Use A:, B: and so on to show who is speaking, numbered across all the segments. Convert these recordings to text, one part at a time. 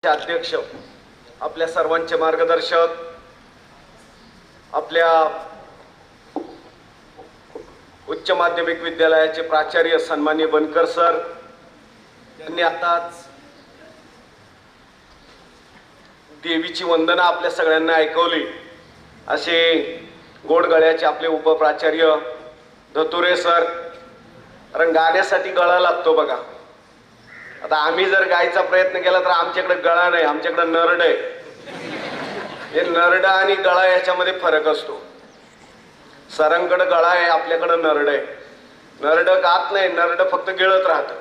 A: अध्यक्ष, आपल्या सर्वांचे मार्गदर्शक, आपल्या उच्च माध्यमिक विद्यालयाचे प्राचार्य सन्माननीय बनकर सर यांनी आताच देवीची वंदना आपल्या सगळ्यांना ऐकवली. असे गोडगळ्याचे आपले उपप्राचार्य धतुरे सर. कारण गाण्यासाठी गळा लागतो बघा. आता आम्ही जर गायचा प्रयत्न केला तर आमच्याकडे गळा नाही, आमच्याकडे नरड आहे. हे नरड आणि गळा याच्यामध्ये फरक असतो. सरांकडे गळा आहे, आपल्याकडे नरड आहे. नरड गात नाही, नरड फक्त गिळत राहतं.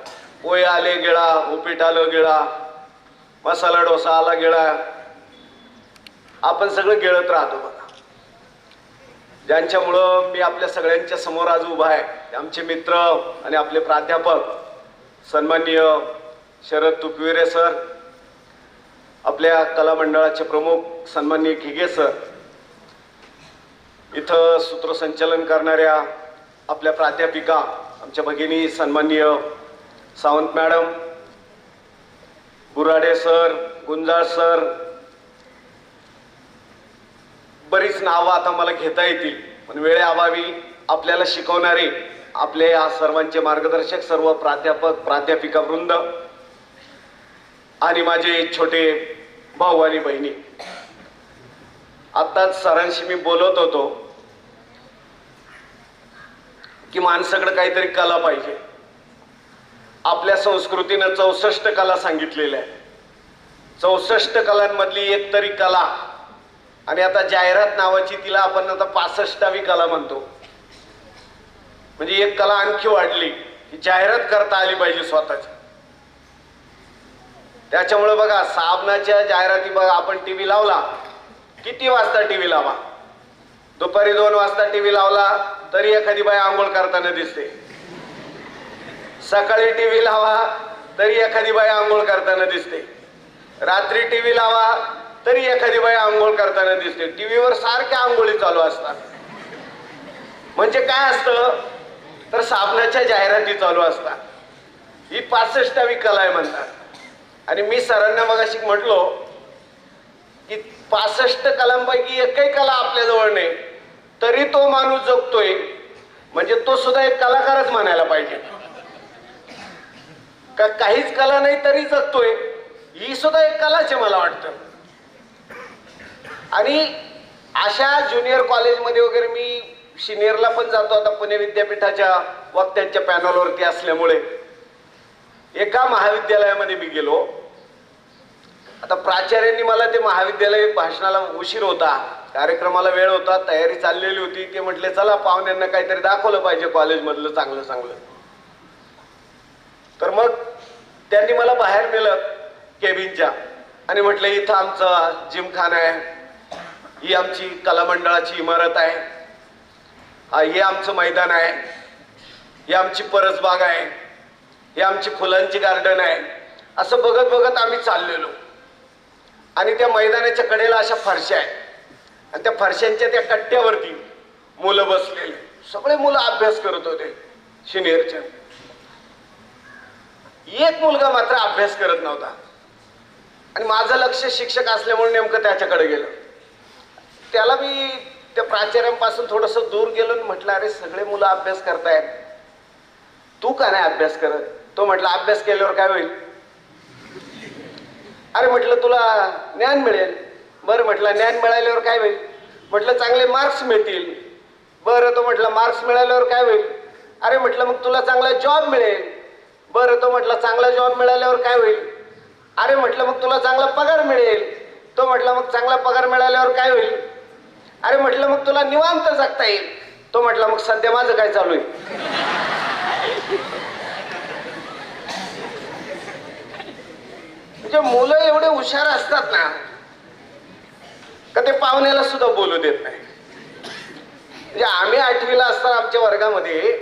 A: पोहे आले गिळा, उपीट आलं गिळा, मसाला डोसा आला गिळा, आपण सगळं गिळत राहतो बघा. ज्यांच्यामुळं मी आपल्या सगळ्यांच्या समोर आज उभा आहे, आमचे मित्र आणि आपले प्राध्यापक सन्माननीय शरद तुकविरे सर, आपल्या कला मंडळाचे प्रमुख सन्माननीय घिगे सर, इथं सूत्रसंचालन करणाऱ्या आपल्या प्राध्यापिका आमच्या भगिनी सन्माननीय Sawant madam, Burade sir, Gunjal sir, बरीच नावं आता मला घेता येतील पण वेळेअभावी आपल्याला शिकवणारे आपले या सर्वांचे मार्गदर्शक सर्व प्राध्यापक प्राध्यापिका वृंद आणि माझे छोटे भाऊ आणि बहिणी. आताच सरांशी मी बोलत होतो की माणसाकडे काहीतरी कला पाहिजे. आपल्या संस्कृतीनं 64 कला सांगितलेल्या आहे. 64 कलांमधली एक तरी कला, आणि आता जाहिरात नावाची तिला आपण आता 65वी कला म्हणतो. म्हणजे एक कला आणखी वाढली की जाहिरात करता आली पाहिजे स्वतःची. त्याच्यामुळे बघा साबणाच्या जाहिराती बघा, आपण टीव्ही लावला, किती वाजता टीव्ही लावा, दुपारी 2 वाजता टीव्ही लावला तरी एखादी बाई आंघोळ करताना दिसते. सकाळी टीव्ही लावा तरी एखादी बाई आंघोळ करताना दिसते. रात्री टीव्ही लावा तरी एखादी बाई आंघोळ करताना दिसते. टीव्हीवर सारख्या आंघोळी चालू असतात. म्हणजे काय असतं तर साबणाच्या जाहिराती चालू असतात. ही 65वी कला आहे म्हणतात. आणि मी सरांना मगाशी म्हटलो की 65 कलांपैकी एकही कला आपल्याजवळ नाही तरी तो माणूस जगतोय, म्हणजे तो सुद्धा एक कलाकारच म्हणायला पाहिजे. का काहीच कला नाही तरी जगतोय, ही सुद्धा एक कलाच आहे मला वाटतं. आणि अशा ज्युनियर कॉलेजमध्ये वगैरे मी सिनियरला पण जातो. आता पुणे विद्यापीठाच्या वक्त्यांच्या पॅनलवरती असल्यामुळे एका महाविद्यालयामध्ये मी गेलो. आता प्राचार्यांनी मला ते महाविद्यालय भाषणाला उशीर होता, कार्यक्रमाला वेळ होता, तयारी चाललेली होती. ते म्हटले चला पाहुण्यांना काहीतरी दाखवलं पाहिजे कॉलेजमधलं चांगलं चांगलं. तर मग त्यांनी मला बाहेर नेलं केबिनच्या आणि म्हटलं इथं आमचा जिमखाना आहे, ही आमची कला मंडळाची इमारत आहे, हे आमचं मैदान आहे, ही आमची परसबाग आहे, ही आमची फुलांची गार्डन आहे. असं बघत बघत आम्ही चाललेलो. आणि त्या मैदानाच्या कडेला अशा फरशा आहेत आणि त्या फरशांच्या त्या कट्ट्यावरती मुलं बसलेले. सगळे मुलं अभ्यास करत होते सिनियरच्या. एक मुलगा मात्र अभ्यास करत नव्हता. आणि माझं लक्ष शिक्षक असल्यामुळे नेमकं त्याच्याकडे गेलं. त्याला मी त्या प्राचार्यांपासून थोडंसं दूर गेलो आणि म्हटलं अरे सगळे मुलं अभ्यास करतायत, तू का नाही अभ्यास करत? तो म्हटला अभ्यास केल्यावर काय होईल? अरे म्हटलं तुला ज्ञान मिळेल. बरं म्हटलं ज्ञान मिळाल्यावर काय होईल? म्हटलं चांगले मार्क्स मिळतील. बरं तो म्हटलं मार्क्स मिळाल्यावर काय होईल? अरे म्हटलं मग तुला चांगला जॉब मिळेल. बरं तो म्हटलं चांगला जॉब मिळाल्यावर काय होईल? अरे म्हटलं मग तुला चांगला पगार मिळेल. तो म्हटलं मग चांगला पगार मिळाल्यावर काय होईल? अरे म्हटलं मग तुला निवांत जगता येईल. तो म्हटला मग सध्या माझं काय चालू आहे? म्हणजे मुलं एवढे हुशार असतात ना का ते पाहुण्याला सुद्धा बोलू देत नाही. म्हणजे आम्ही 8वीला असताना आमच्या वर्गामध्ये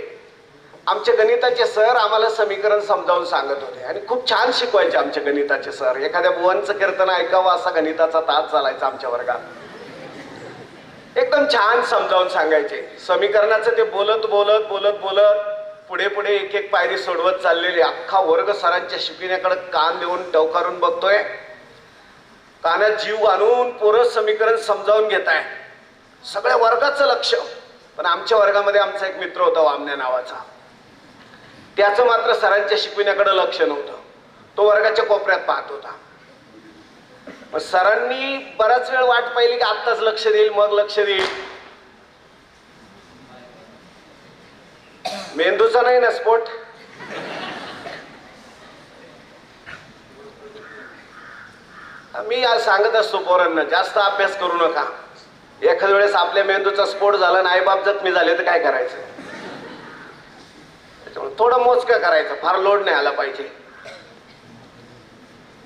A: आमचे गणिताचे सर आम्हाला समीकरण समजावून सांगत होते आणि खूप छान शिकवायचे आमचे गणिताचे सर. एखाद्या बुवांचं कीर्तन ऐकावं असा गणिताचा तास चालायचा आमच्या वर्गात. एकदम छान समजावून सांगायचे. समीकरणाचं ते बोलत बोलत बोलत बोलत पुढे पुढे एक एक पायरी सोडवत चाललेले. अख्खा वर्ग सरांच्या शिकविण्याकडे कान देऊन टवकारून बघतोय कानात जीव आणून पोरं समीकरण समजावून घेत आहे, सगळ्या वर्गाचं लक्ष. पण आमच्या वर्गामध्ये आमचा एक मित्र होता वामण्या नावाचा, त्याचं मात्र सरांच्या शिकविण्याकडे लक्ष नव्हतं. तो वर्गाच्या कोपऱ्यात पाहत होता. मग सरांनी बराच वेळ वाट पाहिली की आत्ताच लक्ष देईल, मग लक्ष देईल. मेंदूचा नाही ना स्फोट. मी आज सांगत असतो पोरांना, जास्त अभ्यास करू नका. एखाद्या वेळेस आपल्या मेंदूचा स्फोट झाला आणि आईबाप जखमी झाले तर काय करायचं. त्याच्यामुळे थोडं मोजकं करायचं, फार लोड नाही आला पाहिजे.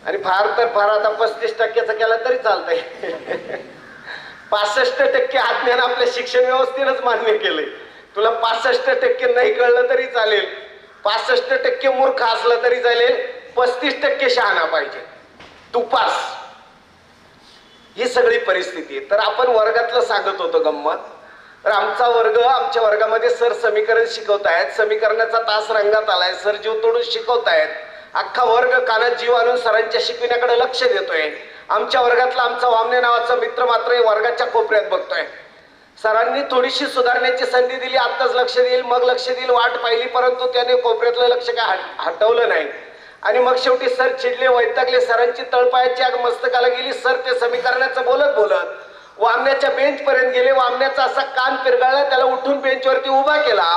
A: आणि फार तर फार आता 35% केला तरी चालतंय. 65% अज्ञान आपल्या शिक्षण व्यवस्थेनंच मान्य केलंय. तुला 65% नाही कळलं तरी चालेल, 65% मूर्ख असलं तरी चालेल, 35% शहाणा पाहिजे, तू पास. ही सगळी परिस्थिती आहे. तर आपण वर्गातलं सांगत होतो गंमत. तर आमच्या वर्गामध्ये सर समीकरण शिकवतायत, समीकरणाचा तास रंगात आलाय, सर जीव तोडून शिकवतायत. अख्खा वर्ग कानात जीव आणून सरांच्या शिकविण्याकडे लक्ष देतोय. आमच्या वर्गातला आमचा वामने नावाचा मित्र मात्र वर्गाच्या कोपऱ्यात बघतोय. सरांनी थोडीशी सुधारण्याची संधी दिली, आत्ताच लक्ष देईल, मग लक्ष देईल, वाट पाहिली, परंतु त्याने कोपऱ्यातलं लक्ष काय हटवलं नाही. आणि मग शेवटी सर चिडले, वैतागले, सरांची तळपायाची आग मस्तकाला गेली. सर ते समीकरणाचं बोलत बोलत वामण्याच्या बेंच पर्यंत गेले. वामण्याचा असा कान पिरगाळला, त्याला उठून बेंचवरती उभा केला.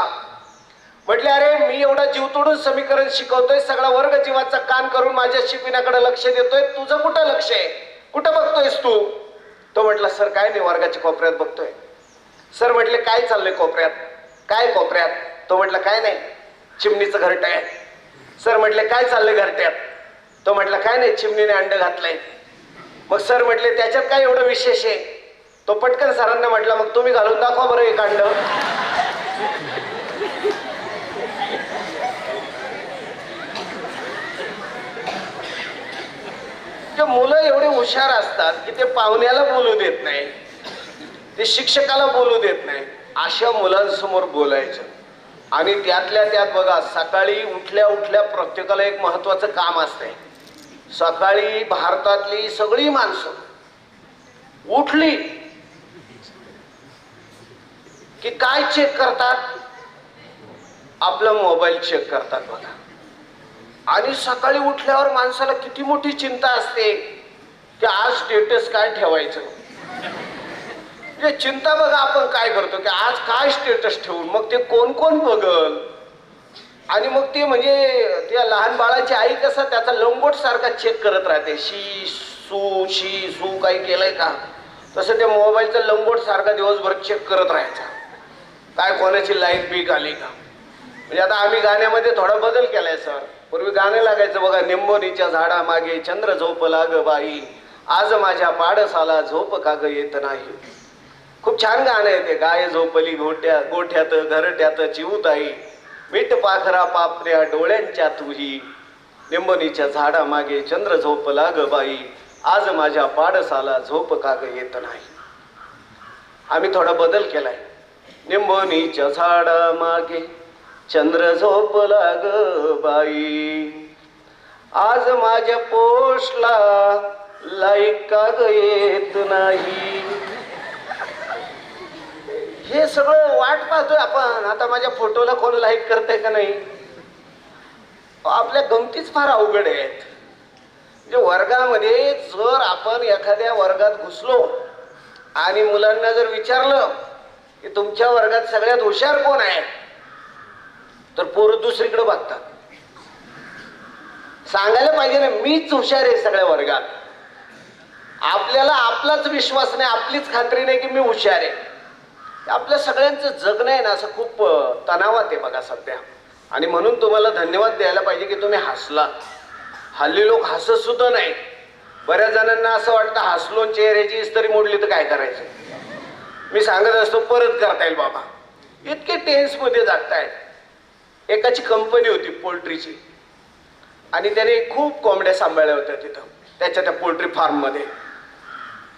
A: म्हटले, अरे मी एवढा जीव तोडून समीकरण शिकवतोय, सगळा वर्ग जीवाचा कान करून माझ्या शिकविण्याकडे लक्ष देतोय, तुझं कुठं लक्ष आहे, कुठं बघतोयस तू. तो म्हटला, सर काय नाही, वर्गाच्या कोपऱ्यात बघतोय. सर म्हटले, काय चाललंय कोपऱ्यात, काय कोपऱ्यात. तो म्हटला, काय नाही, चिमणीचं घरटं आहे. सर म्हटले, काय चाललंय घरट्यात. तो म्हटला, काय नाही, चिमणीने अंड घातलंय. मग सर म्हटले, त्याच्यात काय एवढं विशेष आहे. तो पटकन सरांना म्हटला, मग तुम्ही घालून दाखवा बरं एक अंड. मुलं एवढे हुशार असतात की ते पाहुण्याला बोलू देत नाही, ते शिक्षकाला बोलू देत नाही. अशा मुलांसमोर बोलायचं. आणि त्यातल्या त्यात बघा, सकाळी उठल्या उठल्या प्रत्येकाला एक महत्वाचं काम असतंय. सकाळी भारतातली सगळी माणसं उठली की काय चेक करतात, आपला मोबाईल चेक करतात बघा. आणि सकाळी उठल्यावर माणसाला किती मोठी चिंता असते की आज स्टेटस काय ठेवायचं. चिंता बघा आपण काय करतो की आज काय स्टेटस ठेवून, मग ते कोण कोण बघल. आणि मग ते म्हणजे त्या लहान बाळाची आई कसा त्याचा लंगोट सारखा चेक करत राहते, शी सू काही केलंय का, तसं त्या मोबाईलचा लंगोट सारखा दिवसभर चेक करत राहायचा, काय कोणाची लाईट बीक आली का. म्हणजे आता आम्ही गाण्यामध्ये थोडा बदल केलाय सर. पूर्वी गाणं लागायचं बघा, निंबोनीच्या झाडा मागे चंद्र झोप लाग बाई, आज माझ्या पाडसाला झोप का ग येत नाही. खूप छान गाणं आहे ते. गाय झोपली गोठ्यात घरट्यात चिवताई, मीठ पाखरा पापऱ्या डोळ्यांच्या तुही, निंबोनीच्या झाडा मागे चंद्र झोप लाग बाई, आज माझ्या पाडसाला झोप का ग येत नाही. आम्ही थोडा बदल केलाय. निंबोनीच्या झाडा मागे चंद्र झोपला ग बाई, आज माझ्या पोस्टला लाईक का ग येत नाही. हे सगळं वाट पाहतोय आपण, आता माझ्या फोटोला कोण लाईक करतंय का नाही. आपल्या गमतीच फार अवघड आहेत. म्हणजे वर्गामध्ये जर आपण एखाद्या वर्गात घुसलो आणि मुलांना जर विचारलं की तुमच्या वर्गात सगळ्यात हुशार कोण आहे, तर पोरं दुसरीकडे बघतात. सांगायला पाहिजे ना, मीच हुशार आहे सगळ्या वर्गात. आपल्याला आपलाच विश्वास नाही, आपलीच खात्री नाही की मी हुशार आहे. आपल्या सगळ्यांचं जगणं आहे ना असं खूप तणावात आहे बघा सध्या. आणि म्हणून तुम्हाला धन्यवाद द्यायला पाहिजे की तुम्ही हसला. हल्ली लोक हसत सुद्धा नाही. बऱ्याच जणांना असं वाटतं हसलो चेहऱ्याची इस्त्री मोडली तर काय करायचं. मी सांगत असतो परत करता येईल बाबा. इतके टेन्स मध्ये जागतायत. एकाची कंपनी होती पोल्ट्रीची आणि त्याने खूप कोंबड्या सांभाळल्या होत्या तिथं त्याच्या त्या पोल्ट्री फार्म मध्ये.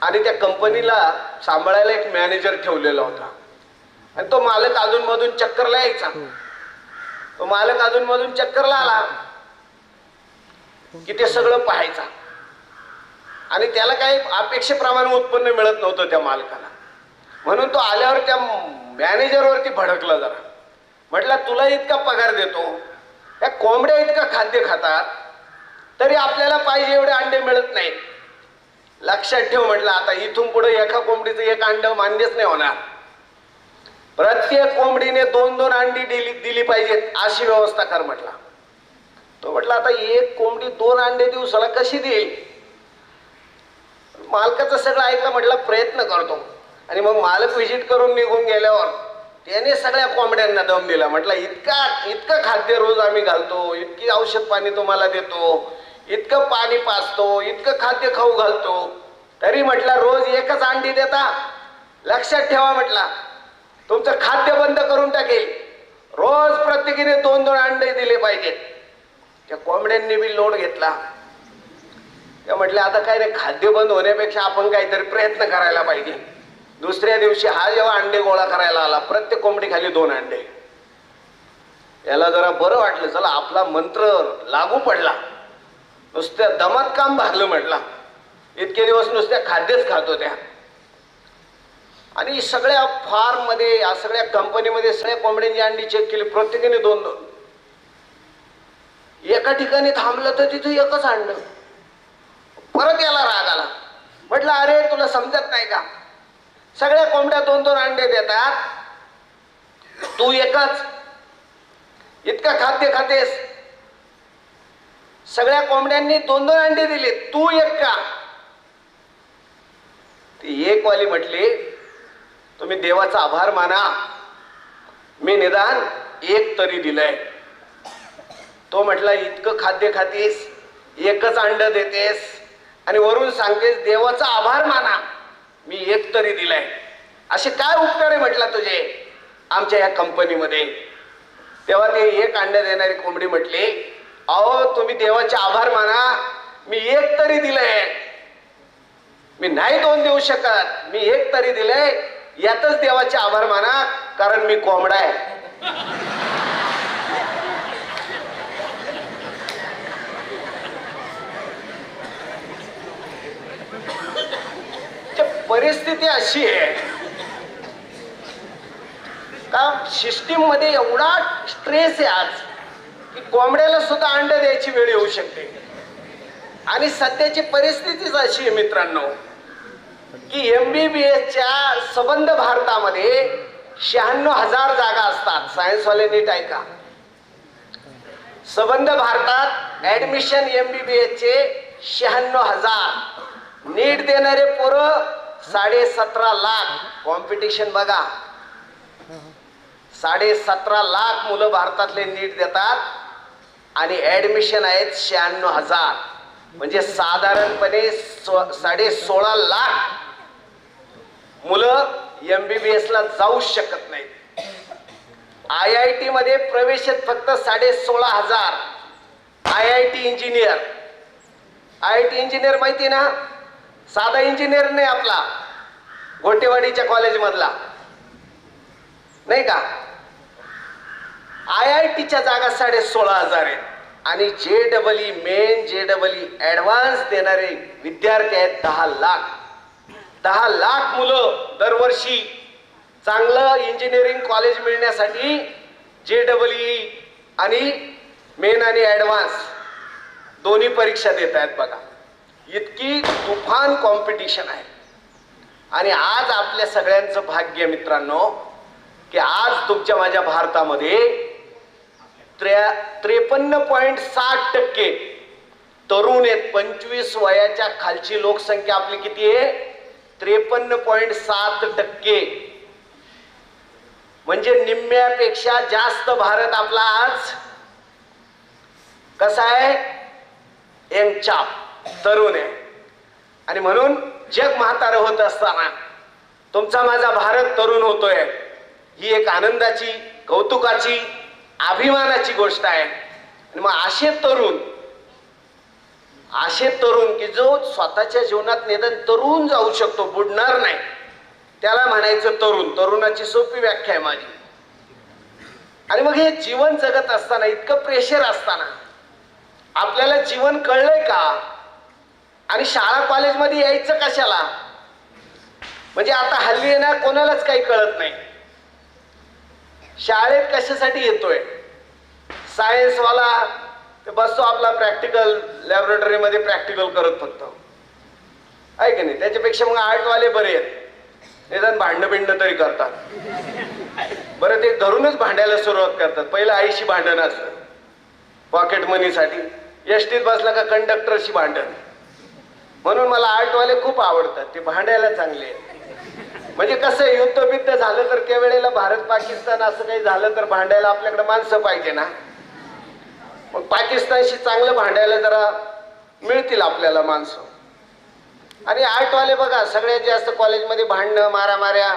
A: आणि त्या कंपनीला सांभाळायला एक मॅनेजर ठेवलेला होता. आणि तो मालक अधूनमधून चक्करला यायचा. तो मालक अधूनमधून चक्करला आला की ते सगळं पाहायचा. आणि त्याला काही अपेक्षेप्रमाणे उत्पन्न मिळत नव्हतं त्या मालकाला. म्हणून तो आल्यावर त्या मॅनेजरवरती भडकला जरा. म्हटलं तुला इतका पगार देतो, त्या कोंबड्या इतकं खाद्य खातात तरी आपल्याला पाहिजे एवढे अंडे मिळत नाहीत. लक्षात ठेव म्हटलं, आता इथून पुढे एका कोंबडीचं एक अंड मान्यच नाही होणार. प्रत्येक कोंबडीने 2-2 अंडी दिली पाहिजेत अशी व्यवस्था कर म्हटला. तो म्हटला आता एक कोंबडी 2 अंडे दिवसाला कशी देईल. मालकाचं सगळं ऐकलं. म्हटलं प्रयत्न करतो. आणि मग मालक व्हिजिट करून निघून गेल्यावर त्याने सगळ्या कोंबड्यांना दम दिला. म्हटलं इतकं खाद्य रोज आम्ही घालतो, इतकी औषध पाणी तुम्हाला देतो, इतकं पाणी पाजतो, इतकं खाद्य खाऊ घालतो, तरी म्हटलं रोज एकच अंडी देता. लक्षात ठेवा म्हटला, तुमचं खाद्य बंद करून टाकेल. रोज प्रत्येकीने 2-2 अंडे दिले पाहिजेत. त्या कोंबड्यांनी बी लोड घेतला. त्या म्हटलं आता काय रे, खाद्य बंद होण्यापेक्षा आपण काहीतरी प्रयत्न करायला पाहिजे. दुसऱ्या दिवशी हा जेव्हा अंडे गोळा करायला आला, प्रत्येक कोंबडी खाली 2 अंडे. याला जरा बरं वाटलं, चला आपला मंत्र लागू पडला. नुसत्या दमात काम भागलं म्हटला. इतके दिवस नुसत्या खाद्यच खात होत्या. आणि सगळ्या फार्म मध्ये, या सगळ्या कंपनीमध्ये सगळ्या कोंबड्यांची अंडी चेक केली, प्रत्येकाने 2-2. एका ठिकाणी थांबलं तर तिथे एकच अंड. परत याला राग आला. म्हटलं अरे तुला समजत नाही का, सगळ्या कोंबड्या 2-2 अंडे देतात, तू एकच. इतकं खाद्य खातेस, सगळ्या कोंबड्यांनी 2-2 अंडे दिले, तू एक का. ती एक वाली म्हटली तुम्ही देवाचा आभार माना, मी निदान एक तरी दिलंय. तो म्हटला इतकं खाद्य खातेस, एकच अंड देतेस आणि वरून सांगतेस देवाचा आभार माना, मी एक तरी दिलाय. असे काय उपकार आहे म्हटला तुझे आमच्या या कंपनीमध्ये. तेव्हा ते एक अंड देणारी कोंबडी म्हटली, अहो तुम्ही देवाचे आभार माना, मी एक तरी दिलंय. मी नाही 2 देऊ शकत, मी एक तरी दिलंय. यातच देवाचे आभार माना, कारण मी कोंबडा आहे. परिस्थिती अशी आहे का, सिस्टीम मध्ये एवढा स्ट्रेस आहे आज की कोंबड्याला सुद्धा अंड द्यायची वेळ येऊ शकते. आणि सध्याची परिस्थितीच अशी आहे मित्रांनो की MBBSच्या संबंध भारतामध्ये 96,000 जागा असतात. सायन्सवाले नीट ऐका, संबंध भारतात ऍडमिशन MBBSचे 96,000. नीट देणारे पोरं 17.5 लाख. कॉम्पिटिशन बघा, 17.5 लाख मुलं भारतातले नीट देतात आणि ऍडमिशन आहेत 96,000. म्हणजे साधारणपणे 16.5 लाख मुलं MBBS ला जाऊ शकत नाहीत. IIT मध्ये प्रवेश आहेत फक्त 16,500. IIT इंजिनियर, IIT इंजिनियर माहिती ना, साधा इंजिनियर नाही आपला गोटेवाडीच्या कॉलेज मधला, नाही का. IITच्या जागा 16,500 आहेत. आणि JEE मेन, JEE ऍडव्हान्स देणारे विद्यार्थी आहेत 10 लाख. 10 लाख मुलं दरवर्षी चांगलं इंजिनिअरिंग कॉलेज मिळण्यासाठी JEE आणि मेन आणि ऍडव्हान्स दोन्ही परीक्षा देत आहेत बघा. इतकी तुफान कॉम्पिटिशन आहे. आणि आज आपल्या सगळ्यांचं भाग्य मित्रांनो की आज तुमच्या माझ्या भारतामध्ये 53.7% तरुण आहेत. 25 वयाच्या खालची लोकसंख्या आपली किती आहे? 53.7%. म्हणजे निम्म्यापेक्षा जास्त भारत आपला आज कसा आहे? यंगचाप, तरुण आहे. आणि म्हणून जग म्हातारं होत असताना तुमचा माझा भारत तरुण होतोय, ही एक आनंदाची, कौतुकाची, अभिमानाची गोष्ट आहे. आणि मग असे तरुण की जो स्वतःच्या जीवनात निदान तरुण जाऊ शकतो, बुडणार नाही, त्याला म्हणायचं तरुण. तरुणाची सोपी व्याख्या आहे माझी. आणि मग हे जीवन जगत असताना, इतकं प्रेशर असताना आपल्याला जीवन कळलंय का? आणि शाळा कॉलेजमध्ये यायचं कशाला? म्हणजे आता हल्ली आहे ना, कोणालाच काही कळत नाही शाळेत कशासाठी येतोय. सायन्सवाला ते बसतो आपला प्रॅक्टिकल लॅबोरेटरीमध्ये प्रॅक्टिकल करत फक्त, आहे की नाही? त्याच्यापेक्षा मग आर्टवाले बरे आहेत, निदान भांडणं बिंडणं तरी करतात. बरं, ते घरूनच भांडायला सुरुवात करतात. पहिलं आईशी भांडण असतं पॉकेट मनीसाठी, एसटीत बसला का कंडक्टरशी भांडण. म्हणून मला आर्टवाले खूप आवडतात, ते भांडायला चांगले आहेत. म्हणजे कसं युद्ध बिद्ध झालं तर त्यावेळेला भारत पाकिस्तान असं काही झालं तर भांडायला आपल्याकडे माणसं पाहिजे ना. मग पाकिस्तानशी चांगलं भांडायला जरा मिळतील आपल्याला माणसं. आणि आर्टवाले बघा सगळ्यात जास्त कॉलेजमध्ये भांडणं, मारामाऱ्या,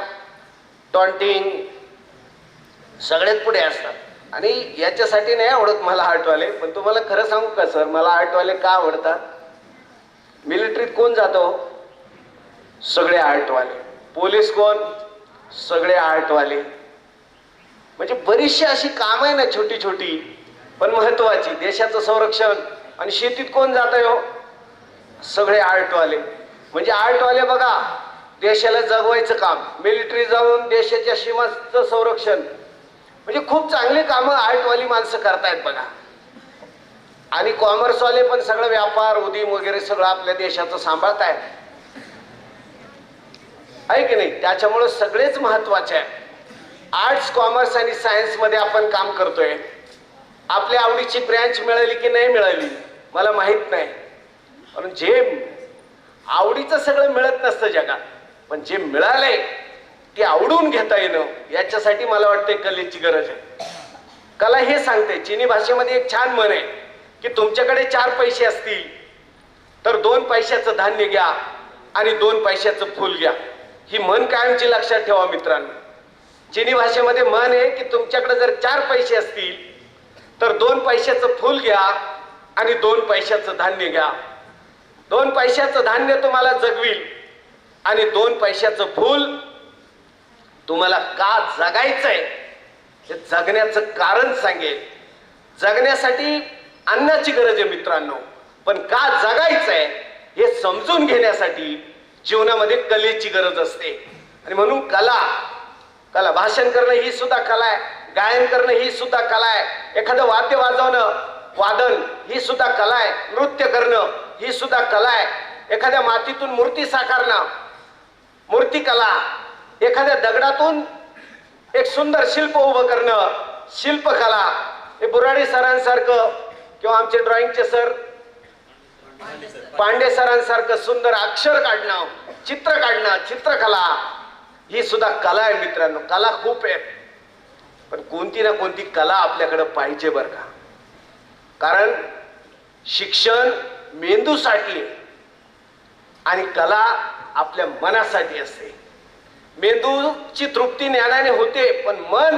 A: टॉन्टिंग सगळ्यात पुढे असतात. आणि याच्यासाठी नाही आवडत मला आर्टवाले, पण तुम्हाला खरं सांगू का सर, मला आर्टवाले का आवडतात? मिलिटरीत कोण जातो? सगळे आर्टवाले. पोलीस कोण? सगळे आर्टवाले. म्हणजे बरीचशी अशी कामं आहे ना छोटी छोटी पण महत्वाची, देशाचं संरक्षण. आणि शेतीत कोण जात आहे हो? सगळे आर्टवाले. म्हणजे आर्टवाले बघा देशाला जगवायचं काम, मिलिटरी जाऊन देशाच्या सीमांचं संरक्षण, म्हणजे खूप चांगली कामं आर्टवाली माणसं करतायत बघा. आणि कॉमर्सवाले पण सगळं व्यापार उद्योग वगैरे सगळं आपल्या देशाचं सांभाळतायत, आहे की नाही? त्याच्यामुळे सगळेच महत्वाचे आहे. आर्ट्स, कॉमर्स आणि सायन्स मध्ये आपण काम करतोय. आपल्या आवडीची ब्रँच मिळाली की नाही मिळाली मला माहित नाही, पण जे आवडीचं सगळं मिळत नसतं जगात, पण जे मिळालंय ते आवडून घेता येणं याच्यासाठी मला वाटतं कलेची गरज आहे. कला हे सांगते, चिनी भाषेमध्ये एक छान म्हण आहे की तुमच्याकडे 4 पैसे असतील तर 2 पैशाचं धान्य घ्या आणि 2 पैशाचं फूल घ्या. ही म्हण कायमची लक्षात ठेवा मित्रांनो. चिनी भाषेमध्ये म्हण आहे की तुमच्याकडे जर 4 पैसे असतील तर 2 पैशाचं फूल घ्या आणि 2 पैशाचं धान्य घ्या. 2 पैशाचं धान्य तुम्हाला जगविल आणि 2 पैशाचं फूल तुम्हाला का जगायचंय हे जगण्याचं कारण सांगेल. जगण्यासाठी अन्नाची गरज आहे मित्रांनो, पण का जगायचंय हे समजून घेण्यासाठी जीवनामध्ये कलेची गरज असते. आणि म्हणून कला भाषण करणं ही सुद्धा कला आहे, गायन करणं ही सुद्धा कला आहे, एखादं वाद्य वाजवणं वादन ही सुद्धा कला आहे, नृत्य करणं ही सुद्धा कला आहे, एखाद्या मातीतून मूर्ती साकारणं मूर्तिकला, एखाद्या दगडातून एक सुंदर शिल्प उभं करणं शिल्पकला. हे बुराडी सरांसारखं किंवा आमचे ड्रॉइंगचे सर पांडे सरांसारखं सुंदर अक्षर काढणं, चित्र काढणं, चित्रकला ही सुद्धा कला आहे मित्रांनो. कला खूप आहे, पण कोणती ना कोणती कला आपल्याकडे पाहिजे बरं का. कारण शिक्षण मेंदूसाठी आणि कला आपल्या मनासाठी असते. मेंदूची तृप्ती ज्ञानाने होते, पण मन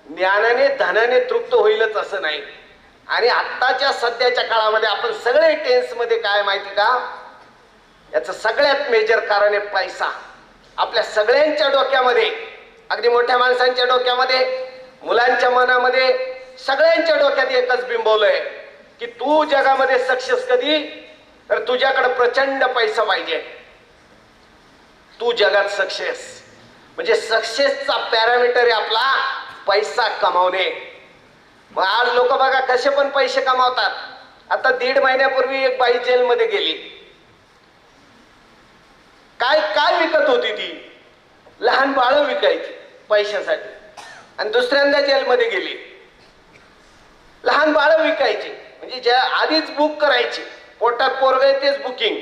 A: ज्ञानाने धनाने तृप्त होईलच असं नाही. आणि आत्ताच्या सध्याच्या काळामध्ये आपण सगळे टेन्स मध्ये काय माहिती का, याचं सगळ्यात मेजर कारण आहे पैसा. आपल्या सगळ्यांच्या डोक्यामध्ये, अगदी मोठ्या माणसांच्या डोक्यामध्ये, मुलांच्या मनामध्ये, सगळ्यांच्या डोक्यात एकच बिंबवलंय की तू जगामध्ये सक्सेस कधी, तर तुझ्याकडे प्रचंड पैसा पाहिजे. तू जगात सक्सेस म्हणजे सक्सेसचा पॅरामीटर आहे आपला पैसा कमावणे. मग आज लोक बघा कसे पण पैसे कमावतात. आता 1.5 महिन्यापूर्वी एक बाई जेलमध्ये गेली. काय काय विकत होती ती? लहान बाळं विकायची पैशासाठी. आणि दुसऱ्यांदा जेलमध्ये गेली, लहान बाळं विकायची. म्हणजे ज्या आधीच बुक करायची, पोटात पोरग आहे तेच बुकिंग.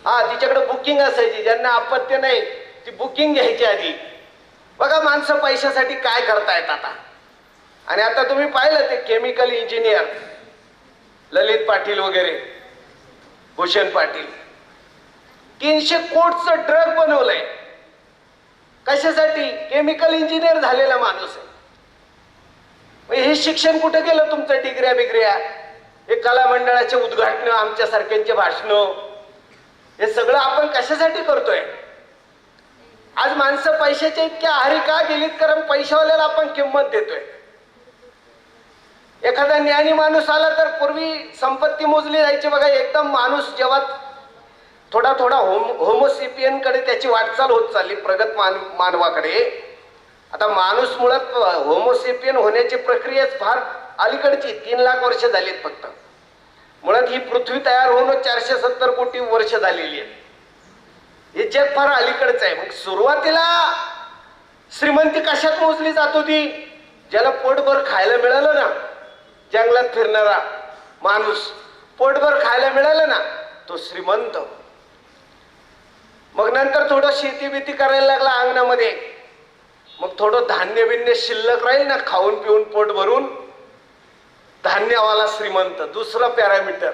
A: हा, तिच्याकडे बुकिंग असायची, ज्यांना अपत्य नाही ती बुकिंग घ्यायची आधी. बघा माणसं पैशासाठी काय करतायत आता. आणि आता तुम्ही पाहिलं ते केमिकल इंजिनियर ललित पाटील वगैरे, भूषण पाटील, 300 कोटीचं ड्रग बनवलंय. कशासाठी? केमिकल इंजिनियर झालेला माणूस आहे. हे शिक्षण कुठे गेलं तुमचं? डिग्र्या बिग्र्या, हे कला मंडळाचे उद्घाटन, आमच्यासारख्यांचे भाषण, हे सगळं आपण कशासाठी करतोय? आज माणसं पैशाच्या इतक्या आहारी का गेलीत? कारण पैशावाल्याला आपण किंमत देतोय. एखादा ज्ञानी माणूस आला तर पूर्वी संपत्ती मोजली जायची बघा. एकदम माणूस जेव्हा थोडा थोडा होमोसेपियन कडे त्याची वाटचाल होत चालली, प्रगत मानवाकडे. आता माणूस मुळात होमोसेपियन होण्याची प्रक्रियाच फार अलीकडची, 3 लाख वर्ष झालीत फक्त. मुळात ही पृथ्वी तयार होऊन 470 कोटी वर्ष झालेली आहे. हे जग फार अलीकडचं आहे. मग सुरुवातीला श्रीमंती कशात मोजली जात होती? ज्याला पोटभर खायला मिळालं ना, जंगलात फिरणारा माणूस, पोटभर खायला मिळालं ना तो श्रीमंत. मग नंतर थोडं शेती बिती करायला लागला अंगणामध्ये, मग थोडं धान्य बिन्य शिल्लक राहील ना, खाऊन पिऊन पोट भरून, धान्यवाला श्रीमंत. दुसरं पॅरामीटर.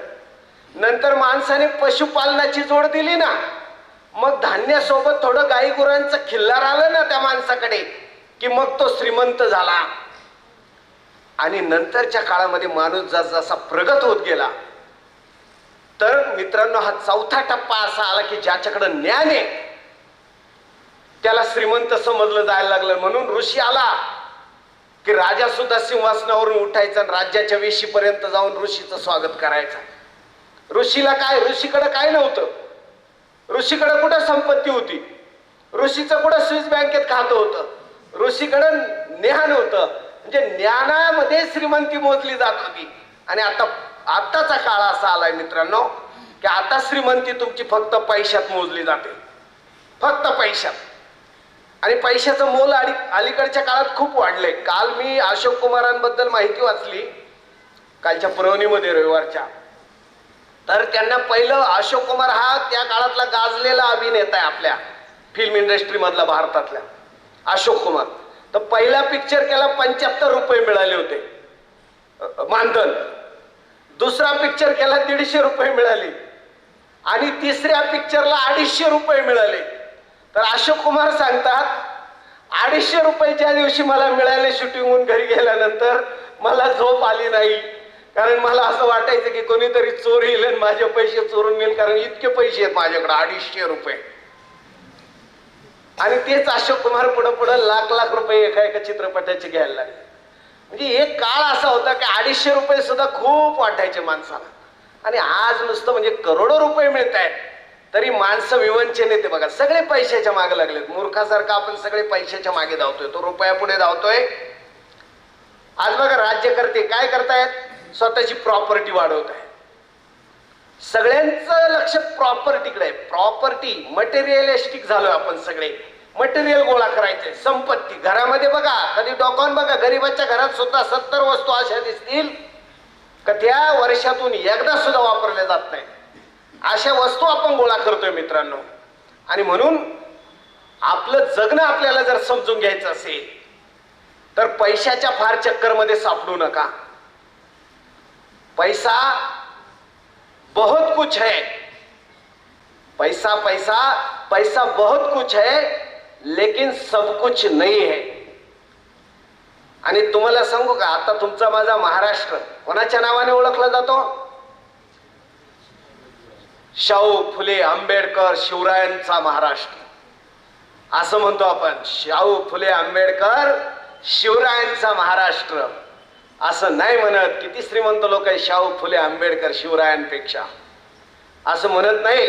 A: नंतर माणसाने पशुपालनाची जोड दिली ना, मग धान्यासोबत थोडं गाई गुरांचं खिल्लार आलं ना त्या माणसाकडे, की मग तो श्रीमंत झाला. आणि नंतरच्या काळामध्ये माणूस जसा प्रगत होत गेला, तर मित्रांनो हा चौथा टप्पा असा आला की ज्याच्याकडे ज्ञान आहे त्याला श्रीमंत समजलं जायला लागलं. म्हणून ऋषी आला की राजा सुद्धा सिंहासनावरून उठायचा आणि राज्याच्या वेशीपर्यंत जाऊन ऋषीचं स्वागत करायचं. ऋषीला काय, ऋषीकडे काय नव्हतं, ऋषीकडे कुठं संपत्ती होती, ऋषीचं कुठं स्विस बँकेत खातं होतं, ऋषीकडे ज्ञान होतं. म्हणजे ज्ञानामध्ये श्रीमंती मोजली जात होती. आणि आताचा काळ असा आलाय मित्रांनो की आता श्रीमंती तुमची फक्त पैशात मोजली जाते, फक्त पैशात. आणि पैशाचं मोल अलीकडच्या काळात खूप वाढलंय. काल मी अशोक कुमारांबद्दल माहिती वाचली कालच्या पुरवणीमध्ये रविवारच्या. तर त्यांना पहिलं, अशोक कुमार हा त्या काळातला गाजलेला अभिनेता आहे आपल्या फिल्म इंडस्ट्री मधला, भारतातल्या अशोक कुमार. तर पहिला पिक्चर केला 75 रुपये मिळाले होते मानधन. दुसरा पिक्चर केला 150 रुपये मिळाले आणि तिसऱ्या पिक्चरला 250 रुपये मिळाले. तर अशोक कुमार सांगतात 250 रुपये ज्या दिवशी मला मिळाले शूटिंगहून घरी गेल्यानंतर मला झोप आली नाही. कारण मला असं वाटायचं की कोणीतरी चोर येईल आणि माझे पैसे चोरून नेईल, कारण इतके पैसे आहेत माझ्याकडे 250 रुपये. आणि तेच अशोक कुमार पुढे पुढे लाख लाख रुपये एका चित्रपटाचे घ्यायला लागले. म्हणजे एक काळ असा होता की 250 रुपये सुद्धा खूप वाटायचे माणसाला. आणि आज नुसतं म्हणजे करोडो रुपये मिळत आहेत तरी माणसं विवंचन येते बघा. सगळे पैशाच्या मागे लागलेत. मूर्खासारखा आपण सगळे पैशाच्या मागे धावतोय, तो रुपया पुढे धावतोय. आज बघा राज्यकर्ते काय करतायत, स्वतःची प्रॉपर्टी वाढवत आहे. सगळ्यांचं लक्ष प्रॉपर्टीकडे आहे. प्रॉपर्टी, मटेरियलिस्टिक झालोय आपण सगळे. मटेरियल गोळा करायचे, संपत्ती. घरामध्ये बघा, कधी डोकावून बघा, गरीबाच्या घरात सुद्धा 70 वस्तू अशा दिसतील का त्या वर्षातून एकदा सुद्धा वापरल्या जात नाही. अशा वस्तू आपण गोळा करतोय मित्रांनो. आणि म्हणून आपलं जगणं आपल्याला जर समजून घ्यायचं असेल तर पैशाच्या फार चक्करमध्ये सापडू नका. पैसा बहुत कुछ है, पैसा पैसा पैसा बहुत कुछ है लेकिन सब कुछ नहीं है. आणि तुम्हाला सांगू का, आता तुमचा माझा महाराष्ट्र कोणाच्या नावाने ओळखला जातो? शाहू फुले आंबेडकर शिवरायांचा महाराष्ट्र असं म्हणतो आपण. शाहू फुले आंबेडकर शिवरायांचा महाराष्ट्र असं नाही म्हणत. किती श्रीमंत लोक आहे शाहू फुले आंबेडकर शिवरायांपेक्षा, असं म्हणत नाही.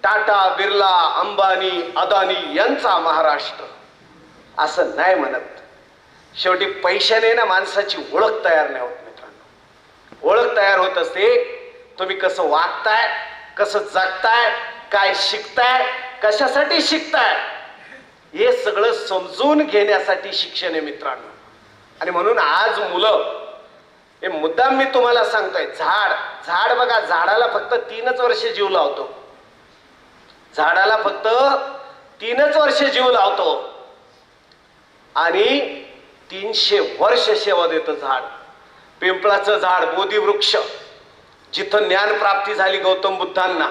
A: टाटा बिर्ला अंबानी अदानी यांचा महाराष्ट्र असं नाही म्हणत. शेवटी पैशाने ना माणसाची ओळख तयार नाही होत मित्रांनो. ओळख तयार होत असते तुम्ही कसं वागताय, कसं जगताय, काय शिकताय, कशासाठी शिकताय, हे सगळं समजून घेण्यासाठी शिक्षण आहे मित्रांनो. आणि म्हणून आज मुलं, हे मुद्दाम मी तुम्हाला सांगतोय, झाड बघा, झाडाला फक्त 3च वर्ष जीव लावतो. झाडाला फक्त 3च वर्ष जीव लावतो आणि 300 वर्ष सेवा देतं झाड. पिंपळाचं झाड, बोधिवृक्ष, जिथं ज्ञान प्राप्ती झाली गौतम बुद्धांना,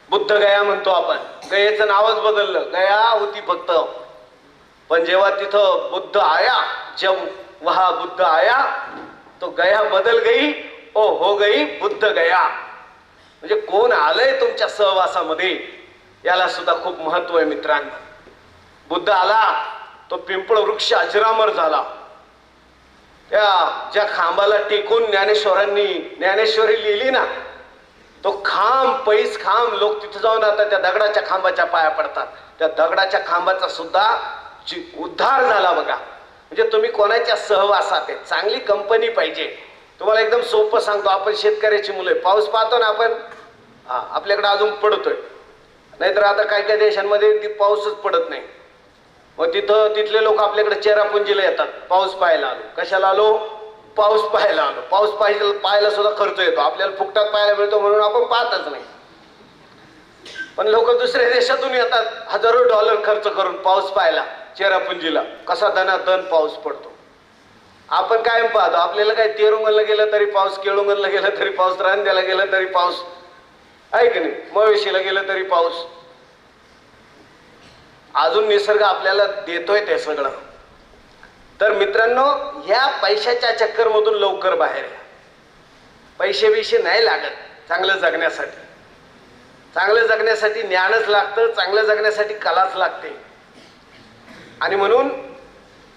A: बुद्ध गया म्हणतो आपण. गयेचं नावच बदललं, गया होती फक्त, पण जेव्हा तिथं बुद्ध आया, जब वहा बुद्ध आया तो गया बदल गई, ओ हो गई बुद्ध गया. म्हणजे कोण आलंय तुमच्या सहवासामध्ये याला सुद्धा खूप महत्व आहे मित्रांनो. बुद्ध आला, तो पिंपळ वृक्ष अजरामर झाला. त्या ज्या खांबाला टेकून ज्ञानेश्वरांनी ज्ञानेश्वरी लिहिली ना, तो खांब पैस खांब, लोक तिथे जाऊन आता त्या दगडाच्या खांबाच्या पाया पडतात. त्या दगडाच्या खांबाचा सुद्धा उद्धार झाला बघा. म्हणजे तुम्ही कोणाच्या सहवासात आहे, चांगली कंपनी पाहिजे. तुम्हाला एकदम सोपं सांगतो, आपण शेतकऱ्याची मुलं आहे, पाऊस पाहतो ना आपण, आपल्याकडे अजून पडतोय, नाहीतर आता काही काही देशांमध्ये ती पाऊसच पडत नाही. मग तिथले लोक आपल्याकडे चेरापुंजीला येतात, पाऊस पाहायला आलो. कशाला आलो? पाऊस पाहायला आलो. पाऊस पाहायला सुद्धा खर्च येतो, आपल्याला फुकटात पाहायला मिळतो म्हणून आपण पाहतच नाही. पण लोक दुसऱ्या देशातून येतात हजारो डॉलर खर्च करून पाऊस पाहायला चेरापुंजीला. कसा दनादन पाऊस पडतो. आपण कायम पाहतो, आपल्याला काय तेरुंगणला गेलं तरी पाऊस, केळुंगणला गेलं तरी पाऊस, रांद्याला गेलं तरी पाऊस, आहे की नाही, मवेशीला गेलं तरी पाऊस. अजून निसर्ग आपल्याला देतोय ते सगळं. तर मित्रांनो, ह्या पैशाच्या चक्करमधून लवकर बाहेर या. पैसे बिशे नाही लागत चांगलं जगण्यासाठी. चांगलं जगण्यासाठी ज्ञानच लागतं, चांगलं जगण्यासाठी कलाच लागते. आणि म्हणून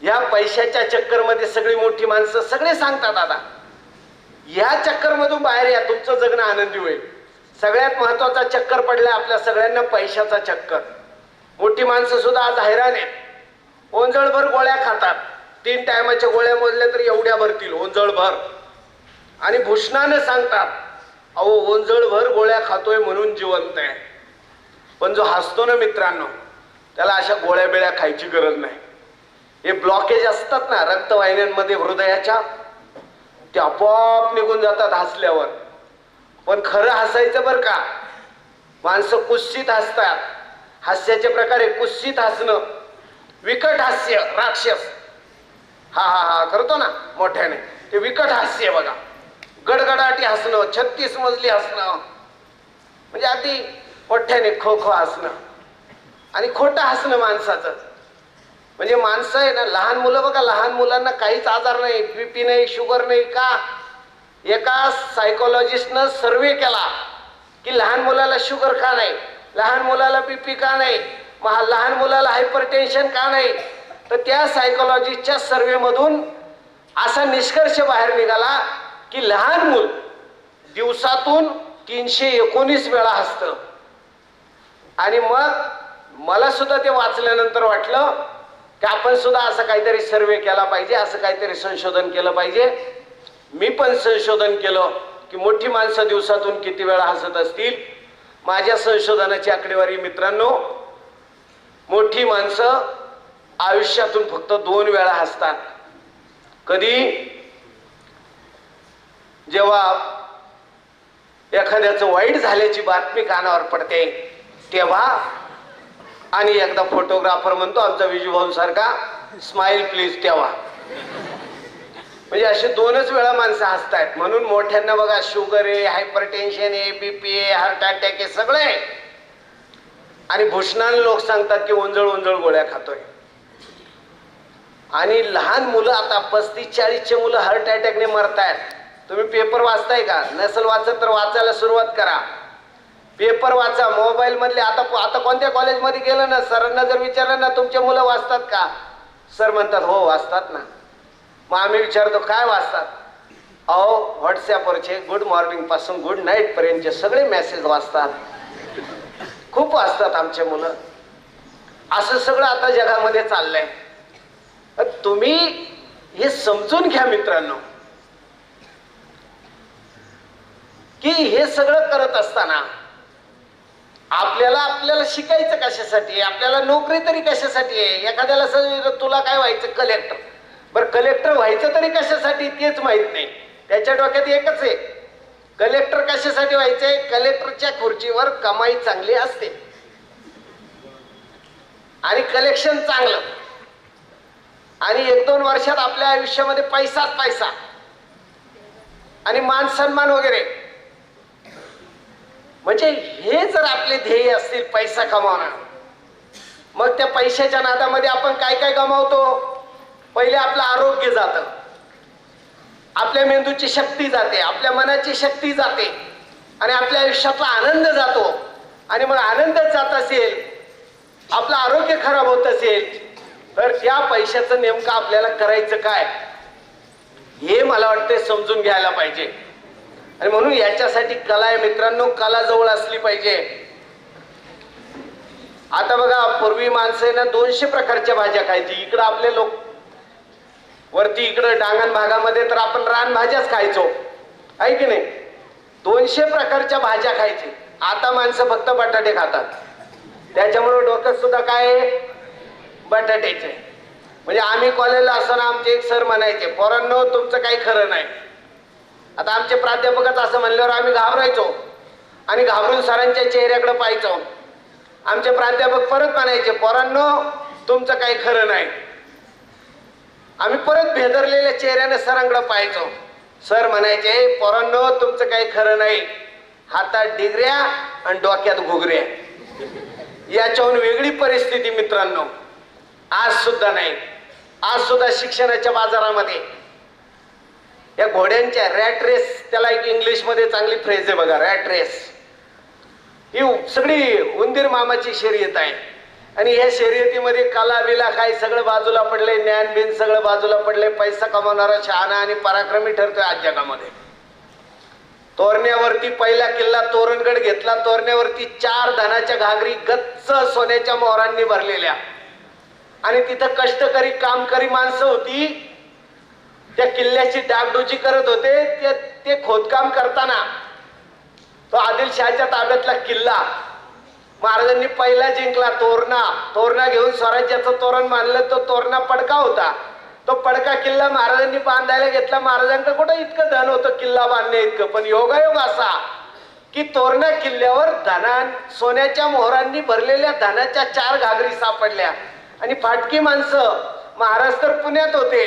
A: या पैशाच्या चक्करमध्ये सगळी मोठी माणसं सगळे सांगतात दादा, या चक्करमधून बाहेर या, तुमचं जगणं आनंदी होईल. सगळ्यात महत्वाचा चक्कर पडला आपल्या सगळ्यांना, पैशाचा चक्कर. मोठी माणसं सुद्धा आज हैराण आहेत. ओंजळभर गोळ्या खातात, 3 टायमाच्या गोळ्या मोजल्या तर एवढ्या भरतील ओंजळभर. आणि भूषणानं सांगतात, अहो ओंजळभर गोळ्या खातोय म्हणून जिवंत आहे. पण जो हसतो ना मित्रांनो, त्याला अशा गोळ्या बिळ्या खायची गरज नाही. हे ब्लॉकेज असतात ना रक्तवाहिन्यांमध्ये हृदयाच्या, ते आपोआप निघून जातात हसल्यावर. पण खरं हसायचं बरं का. माणसं कुत्सित हसतात. हास्याचे प्रकार आहे कुत्सित हसणं, विकट हास्य, राक्षस हा हा हा करतो ना मोठ्याने, ते विकट हास्य बघा. गडगडाटी हसणं, 36 मजली हसणं, म्हणजे अगदी मोठ्याने खो खो हसणं. आणि खोटं हसणं माणसाचं. म्हणजे माणसं आहे ना, लहान मुलं बघा, लहान मुलांना काहीच आजार नाही, बीपी नाही, शुगर नाही. का? एका सायकोलॉजिस्टनं सर्वे केला की लहान मुलाला शुगर का नाही, लहान मुलाला बीपी का नाही, लहान मुलाला हायपरटेन्शन का नाही. तर त्या सायकोलॉजिस्टच्या सर्वेमधून असा निष्कर्ष बाहेर निघाला की लहान मूल दिवसातून 319 वेळा हसतं. आणि मग मला सुद्धा ते वाचल्यानंतर वाटलं की आपण सुद्धा असं काहीतरी सर्वे केला पाहिजे, असं काहीतरी संशोधन केलं पाहिजे. मी पण संशोधन केलं की मोठी माणसं दिवसातून किती वेळा हसत असतील. माझ्या संशोधनाची आकडेवारी मित्रांनो, मोठी माणसं आयुष्यातून फक्त 2 वेळा हसतात. कधी? जेव्हा एखाद्याचं वाईट झाल्याची बातमी कानावर पडते तेव्हा, आणि एकदा फोटोग्राफर म्हणतो आमचा विजूभाऊ सारखा, स्माइल प्लीज, तेव्हा. म्हणजे असे 2च वेळा माणसं हसतायत. म्हणून मोठ्यांना बघा शुगर आहे, हायपरटेन्शन आहे, बीपी आहे, हार्ट अटॅक आहे, सगळे. आणि भूषणाने लोक सांगतात की ओंजळ गोळ्या खातोय. आणि लहान मुलं आता 35-40चे मुलं हार्ट अटॅकने मरतायत. तुम्ही पेपर वाचताय का? नसेल वाचत तर वाचायला सुरुवात करा. पेपर वाचा, मोबाईल मधले. आता कोणत्या कॉलेजमध्ये गेलं ना, सरांना जर विचारलं ना तुमचे मुलं वाचतात का, सर म्हणतात हो वाचतात ना. मग आम्ही विचारतो काय वाचतात? अहो व्हॉट्सॲपवरचे गुड मॉर्निंग पासून गुड नाईट पर्यंतचे सगळे मेसेज वाचतात. खूप वाचतात आमचे मुलं. असं सगळं आता जगामध्ये चाललंय. तुम्ही हे समजून घ्या मित्रांनो की हे सगळं करत असताना आपल्याला शिकायचं कशासाठी, आपल्याला नोकरी तरी कशासाठी आहे. एखाद्याला सांगितलं तुला काय व्हायचं, कलेक्टर. बरं कलेक्टर व्हायचं तरी कशासाठी तेच माहित नाही. त्याच्या डोक्यात एकच आहे, कलेक्टर कशासाठी व्हायचंय. कलेक्टरच्या खुर्चीवर कमाई चांगली असते आणि कलेक्शन चांगलं, आणि 1-2 वर्षात आपल्या आयुष्यामध्ये पैसाच पैसा आणि मान सन्मान वगैरे. म्हणजे हे जर आपले ध्येय असतील पैसा कमावणं, मग त्या पैशाच्या नादामध्ये आपण काय काय गमावतो. पहिले आपलं आरोग्य जातं, आपल्या मेंदूची शक्ती जाते, आपल्या मनाची शक्ती जाते, आणि आपल्या आयुष्यातला आनंद जातो. आणि मग आनंदच जात असेल, आपलं आरोग्य खराब होत असेल, तर त्या पैशाचं नेमकं आपल्याला करायचं काय. हे मला वाटते समजून घ्यायला पाहिजे. आणि म्हणून याच्यासाठी कला आहे मित्रांनो, कला जवळ असली पाहिजे. आता बघा, पूर्वी माणसं ना 200 प्रकारच्या भाज्या खायची. इकडं आपले लोक वरती इकडं डांगण भागामध्ये तर आपण रानभाज्याच खायचो, आहे की नाही. 200 प्रकारच्या भाज्या खायची. आता माणसं फक्त बटाटे खातात. त्याच्यामुळे डोक्यात सुद्धा काय, बटाट्याचे. म्हणजे आम्ही कॉलेजला असताना आमचे एक सर म्हणायचे, पोरांनो तुमचं काही खरं नाही. आता आमचे प्राध्यापकच असं म्हणल्यावर आम्ही घाबरायचो आणि घाबरून सरांच्या चेहऱ्याकडे पाहायचो. आमचे प्राध्यापक परत म्हणायचे, पोरांनो तुमचं काही खरं नाही. आम्ही परत भेदरलेल्या चेहऱ्याने सरांकडे पाहायचो. सर म्हणायचे, पोरांनो तुमचं काही खरं नाही. हातात डिगऱ्या आणि डोक्यात घुगऱ्या. याच्याहून वेगळी परिस्थिती मित्रांनो आज सुद्धा नाही. आज सुद्धा शिक्षणाच्या बाजारामध्ये या घोड्यांच्या रॅट रेस, त्याला एक इंग्लिशमध्ये चांगली फ्रेज आहे बघा, रॅट रेस. ही सगळी उंदीर मामाची शर्यत आहे. आणि ह्या शर्यतीमध्ये कला बिला काय सगळं बाजूला पडले, ज्ञान बिन सगळं बाजूला पडले. पैसा कमावणारा शहाणा आणि पराक्रमी ठरतोय आज जगामध्ये. तोरण्यावरती पहिला किल्ला तोरणगड घेतला. तोरण्यावरती 4 धनाच्या घागरी गच्च सोन्याच्या मोहरांनी भरलेल्या. आणि तिथं कष्टकरी कामकरी माणसं होती. त्या किल्ल्याची डागडुजी करत होते. ते खोदकाम करताना तो आदिलशहाच्या ताब्यातला किल्ला महाराजांनी पहिला जिंकला. तोरणा घेऊन स्वराज्याचं तोरण बांधलं. तो तोरणा पडका होता. तो पडका किल्ला महाराजांनी बांधायला घेतला. महाराजांकडे कुठं इतकं धन होतं किल्ला बांधणे इतकं, पण योगायोग असा की तोरणा किल्ल्यावर सोन्याच्या मोहरांनी भरलेल्या धनाच्या 4 घागरी सापडल्या. आणि फाटकी माणसं, महाराज तर पुण्यात होते,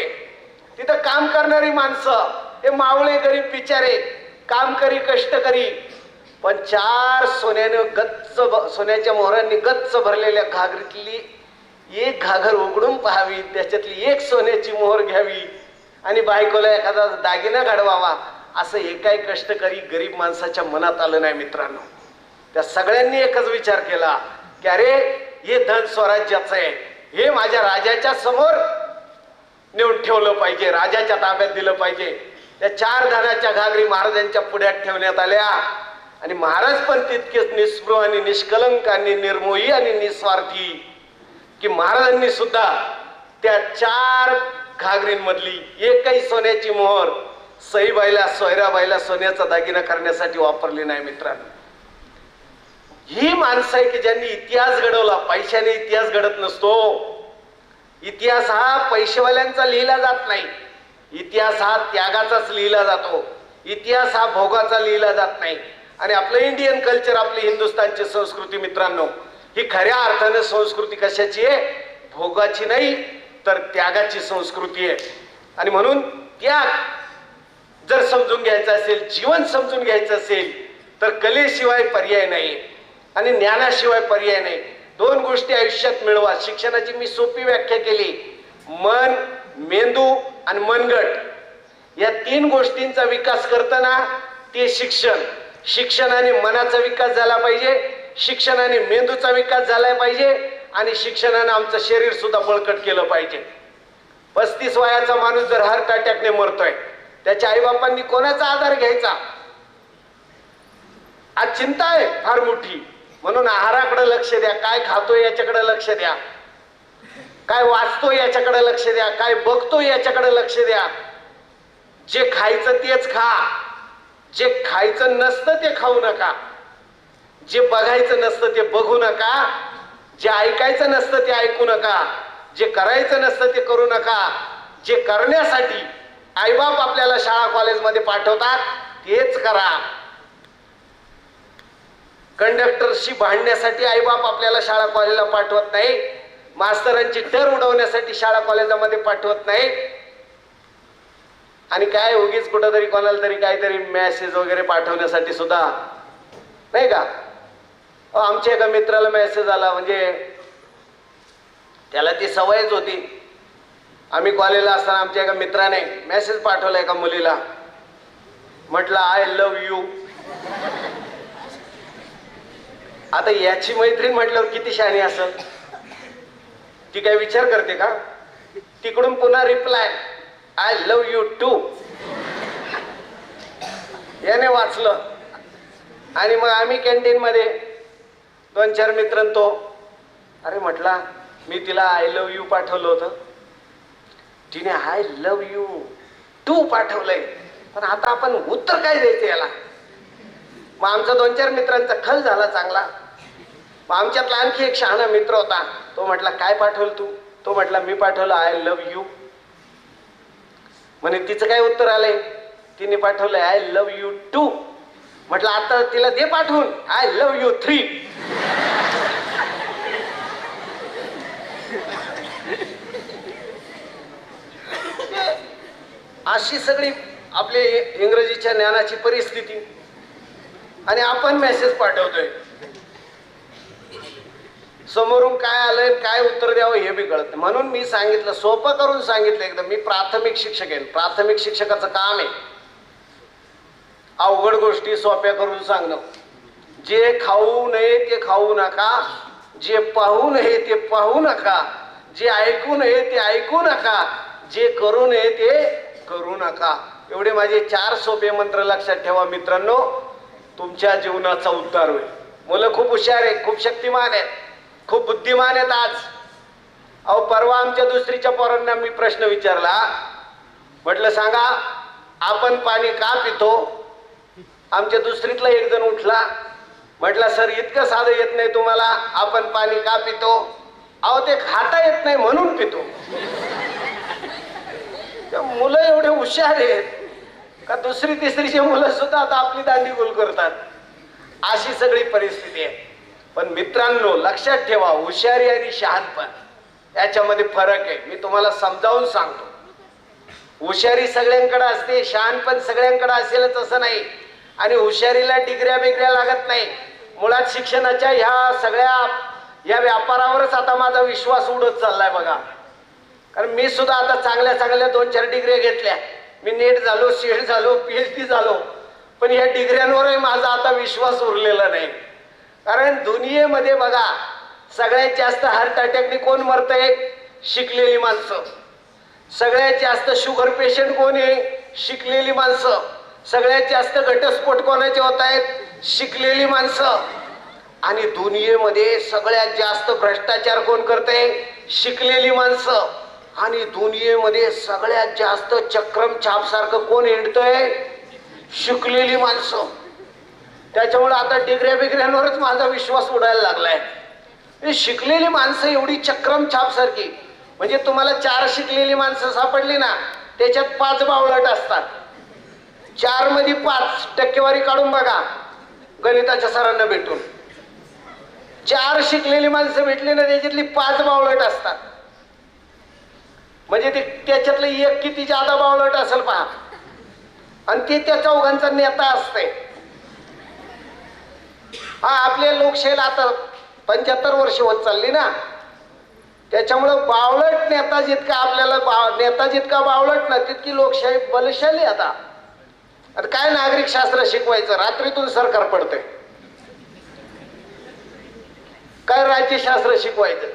A: तिथं काम करणारी माणसं, हे मावळे गरीब बिचारे कामकरी कष्टकरी, पण 4 सोन्याच्या मोहरांनी गच्च भरलेल्या घागरीतली एक घागर उघडून पाहावी, त्याच्यातली एक सोन्याची मोहर घ्यावी आणि बायकोला एखादा दागिना घडवावा, असं एकाही कष्टकरी गरीब माणसाच्या मनात आलं नाही मित्रांनो. त्या सगळ्यांनी एकच विचार केला की अरे हे धन स्वराज्याचं आहे, हे माझ्या राजाच्या समोर नेऊन ठेवलं पाहिजे, राजाच्या ताब्यात दिलं पाहिजे. त्या 4 धनाच्या घागरी महाराजांच्या पुढ्यात ठेवण्यात आल्या. आणि महाराज पण तितकेच निस्पृह आणि निष्कलंक आणि निर्मोही आणि निस्वार्थी की महाराजांनी सुद्धा त्या 4 घागरींमधली एकही सोन्याची मोहर सईबाईला सोयराबाईला सोन्याचा दागिना करण्यासाठी वापरली नाही मित्रांनो. ही माणसं आहे की ज्यांनी इतिहास घडवला. पैशाने इतिहास घडत नसतो. इतिहास हा पैसेवाल्यांचा लिहिला जात नाही. इतिहास हा त्यागाचाच लिहिला जातो. इतिहास हा भोगाचा लिहिला जात नाही. आणि आपलं इंडियन कल्चर, आपली हिंदुस्थानची संस्कृती मित्रांनो, ही खऱ्या अर्थाने संस्कृती कशाची आहे? भोगाची नाही तर त्यागाची संस्कृती आहे. आणि म्हणून त्याग जर समजून घ्यायचा असेल, जीवन समजून घ्यायचं असेल तर कलेशिवाय पर्याय नाही आणि ज्ञानाशिवाय पर्याय नाही. 2 गोष्टी आयुष्यात मिळवा. शिक्षणाची मी सोपी व्याख्या केली. मन, मेंदू आणि मनगट या 3 गोष्टींचा विकास करताना ते शिक्षण. शिक्षणाने मनाचा विकास झाला पाहिजे, शिक्षणाने मेंदूचा विकास झाला पाहिजे आणि शिक्षणाने आमचं शरीर सुद्धा बळकट केलं पाहिजे. 35 वयाचा माणूस जर हार्ट अटॅकने मरतोय, त्याच्या आईबापांनी कोणाचा आधार घ्यायचा? आज चिंता आहे फार मोठी. म्हणून आहाराकडे लक्ष द्या. काय खातोय याच्याकडे लक्ष द्या. काय वाचतोय याच्याकडे लक्ष द्या. काय बघतोय याच्याकडे लक्ष द्या. जे खायचं तेच खा. जे खायचं नसतं ते खाऊ नका. जे बघायचं नसतं ते बघू नका. जे ऐकायचं नसतं ते ऐकू नका. जे करायचं नसतं ते करू नका. जे करण्यासाठी आईबाप आपल्याला शाळा कॉलेजमध्ये पाठवतात तेच करा. कंडक्टरशी भांडण्यासाठी आईबाप आपल्याला शाळा कॉलेजला पाठवत नाही. मास्तरांची टर उडवण्यासाठी शाळा कॉलेजामध्ये पाठवत नाही. आणि काय उगीच कुठंतरी कोणाला तरी काहीतरी मेसेज वगैरे पाठवण्यासाठी सुद्धा नाही का. आमच्या एका मित्राला मेसेज आला, म्हणजे त्याला ती सवयच होती. आम्ही कॉलेजला असताना आमच्या एका मित्राने मेसेज पाठवला एका मुलीला. म्हटलं आय लव्ह यू. आता याची मैत्रीण म्हटल्यावर किती शहाणी असेल. ती काय विचार करते का? तिकडून पुन्हा reply I love you too. याने वाचलं. आणि मग आम्ही कॅन्टीनमध्ये 2-4 मित्र तो, अरे म्हटला मी तिला आय लव्ह यू पाठवलं होतं, तिने आय लव्ह यू टू पाठवलंय, पण आता आपण उत्तर काय द्यायचं याला. मग आमचा 2-4 मित्रांचा खल झाला चांगला. मग आमच्यातला आणखी एक शहाणा मित्र होता, तो म्हटला काय पाठवलं तू. तो म्हटला मी पाठवलं आय लव्ह यू. म्हणे तिचं काय उत्तर आलंय, तिने पाठवलंय आय लव्ह यू टू. म्हटलं आता तिला दे पाठवून आय लव्ह यू 3. अशी सगळी आपले इंग्रजीच्या ज्ञानाची परिस्थिती. आणि आपण मेसेज पाठवतोय, समोरून काय आलंय काय उत्तर द्यावं हे बी कळत नाही. म्हणून मी सांगितलं, सोपं करून सांगितलं एकदम. मी प्राथमिक शिक्षक आहे. प्राथमिक शिक्षकाचं काम आहे अवघड गोष्टी सोप्या करून सांगणं. जे खाऊ नये ते खाऊ नका, जे पाहू नये ते पाहू नका, जे ऐकू नये ते ऐकू नका, जे करू नये ते करू नका. एवढे माझे 4 सोपे मंत्र लक्षात ठेवा मित्रांनो, तुमच्या जीवनाचा उद्धार होईल. मुलं खूप हुशार आहेत, खूप शक्तिमान आहेत, खूप बुद्धिमान आहेत आज. अहो परवा आमच्या दुसरीच्या पोरांना मी प्रश्न विचारला, म्हटलं सांगा आपण पाणी का पितो. आमच्या दुसरीतला एक जण उठला, म्हटलं सर इतकं साधं येत नाही तुम्हाला, आपण पाणी का पितो. अहो ते खाता येत नाही म्हणून पितो. मुलं एवढे हुशार आहेत का दुसरी तिसरीचे मुलं सुद्धा आता आपली दांडी गोल करतात. अशी सगळी परिस्थिती आहे. पण मित्रांनो लक्षात ठेवा, हुशारी आणि शहाणपण याच्यामध्ये फरक आहे. मी तुम्हाला समजावून सांगतो. हुशारी सगळ्यांकडे असते, शहाणपण सगळ्यांकडे असेलच असं नाही. आणि हुशारीला डिग्र्या बिग्र्या लागत नाही. मुळात शिक्षणाच्या ह्या सगळ्या या व्यापारावरच आता माझा विश्वास उडत चाललाय बघा. कारण मी सुद्धा आता चांगल्या चांगल्या 2-4 डिग्र्या घेतल्या. मी नेट झालो, सीएट झालो, PhD झालो, पण या डिग्र्यांवरही माझा आता विश्वास उरलेला नाही. कारण दुनियेमध्ये बघा सगळ्यात जास्त हार्ट अटॅकने कोण मरतंय, शिकलेली माणसं. सगळ्यात जास्त शुगर पेशंट कोण आहे, शिकलेली माणसं. सगळ्यात जास्त घटस्फोट कोणाचे होत आहेत, शिकलेली माणसं. आणि दुनियेमध्ये सगळ्यात जास्त भ्रष्टाचार कोण करते, शिकलेली माणसं. आणि दुनियेमध्ये सगळ्यात जास्त चक्रम छाप सारखं कोण हिंडतंय, शिकलेली माणसं. त्याच्यामुळे आता डिग्र्या बिग्र्यांवरच माझा विश्वास उडायला लागलाय. शिकलेली माणसं एवढी चक्रम छाप सारखी, म्हणजे तुम्हाला 4 शिकलेली माणसं सापडली ना, त्याच्यात 5 बावळट असतात. 4 मध्ये 5 टक्केवारी काढून बघा गणिताच्या सरांना भेटून. 4 शिकलेली माणसं भेटली ना, त्याच्यातली 5 बावळट असतात. म्हणजे ते त्याच्यातलं एक किती जादा बावळट असेल पहा. आणि ते त्या चौघांचा नेता असते. हा आपल्या लोकशाहीला आता 75 वर्ष होत चालली ना, त्याच्यामुळं बावळट नेता जितका आपल्याला नेता जितका बावळट ना, तितकी लोकशाही बलशाली. आता काय नागरिक शास्त्र शिकवायचं, रात्रीतून सरकार पडतंय. काय राज्यशास्त्र शिकवायचं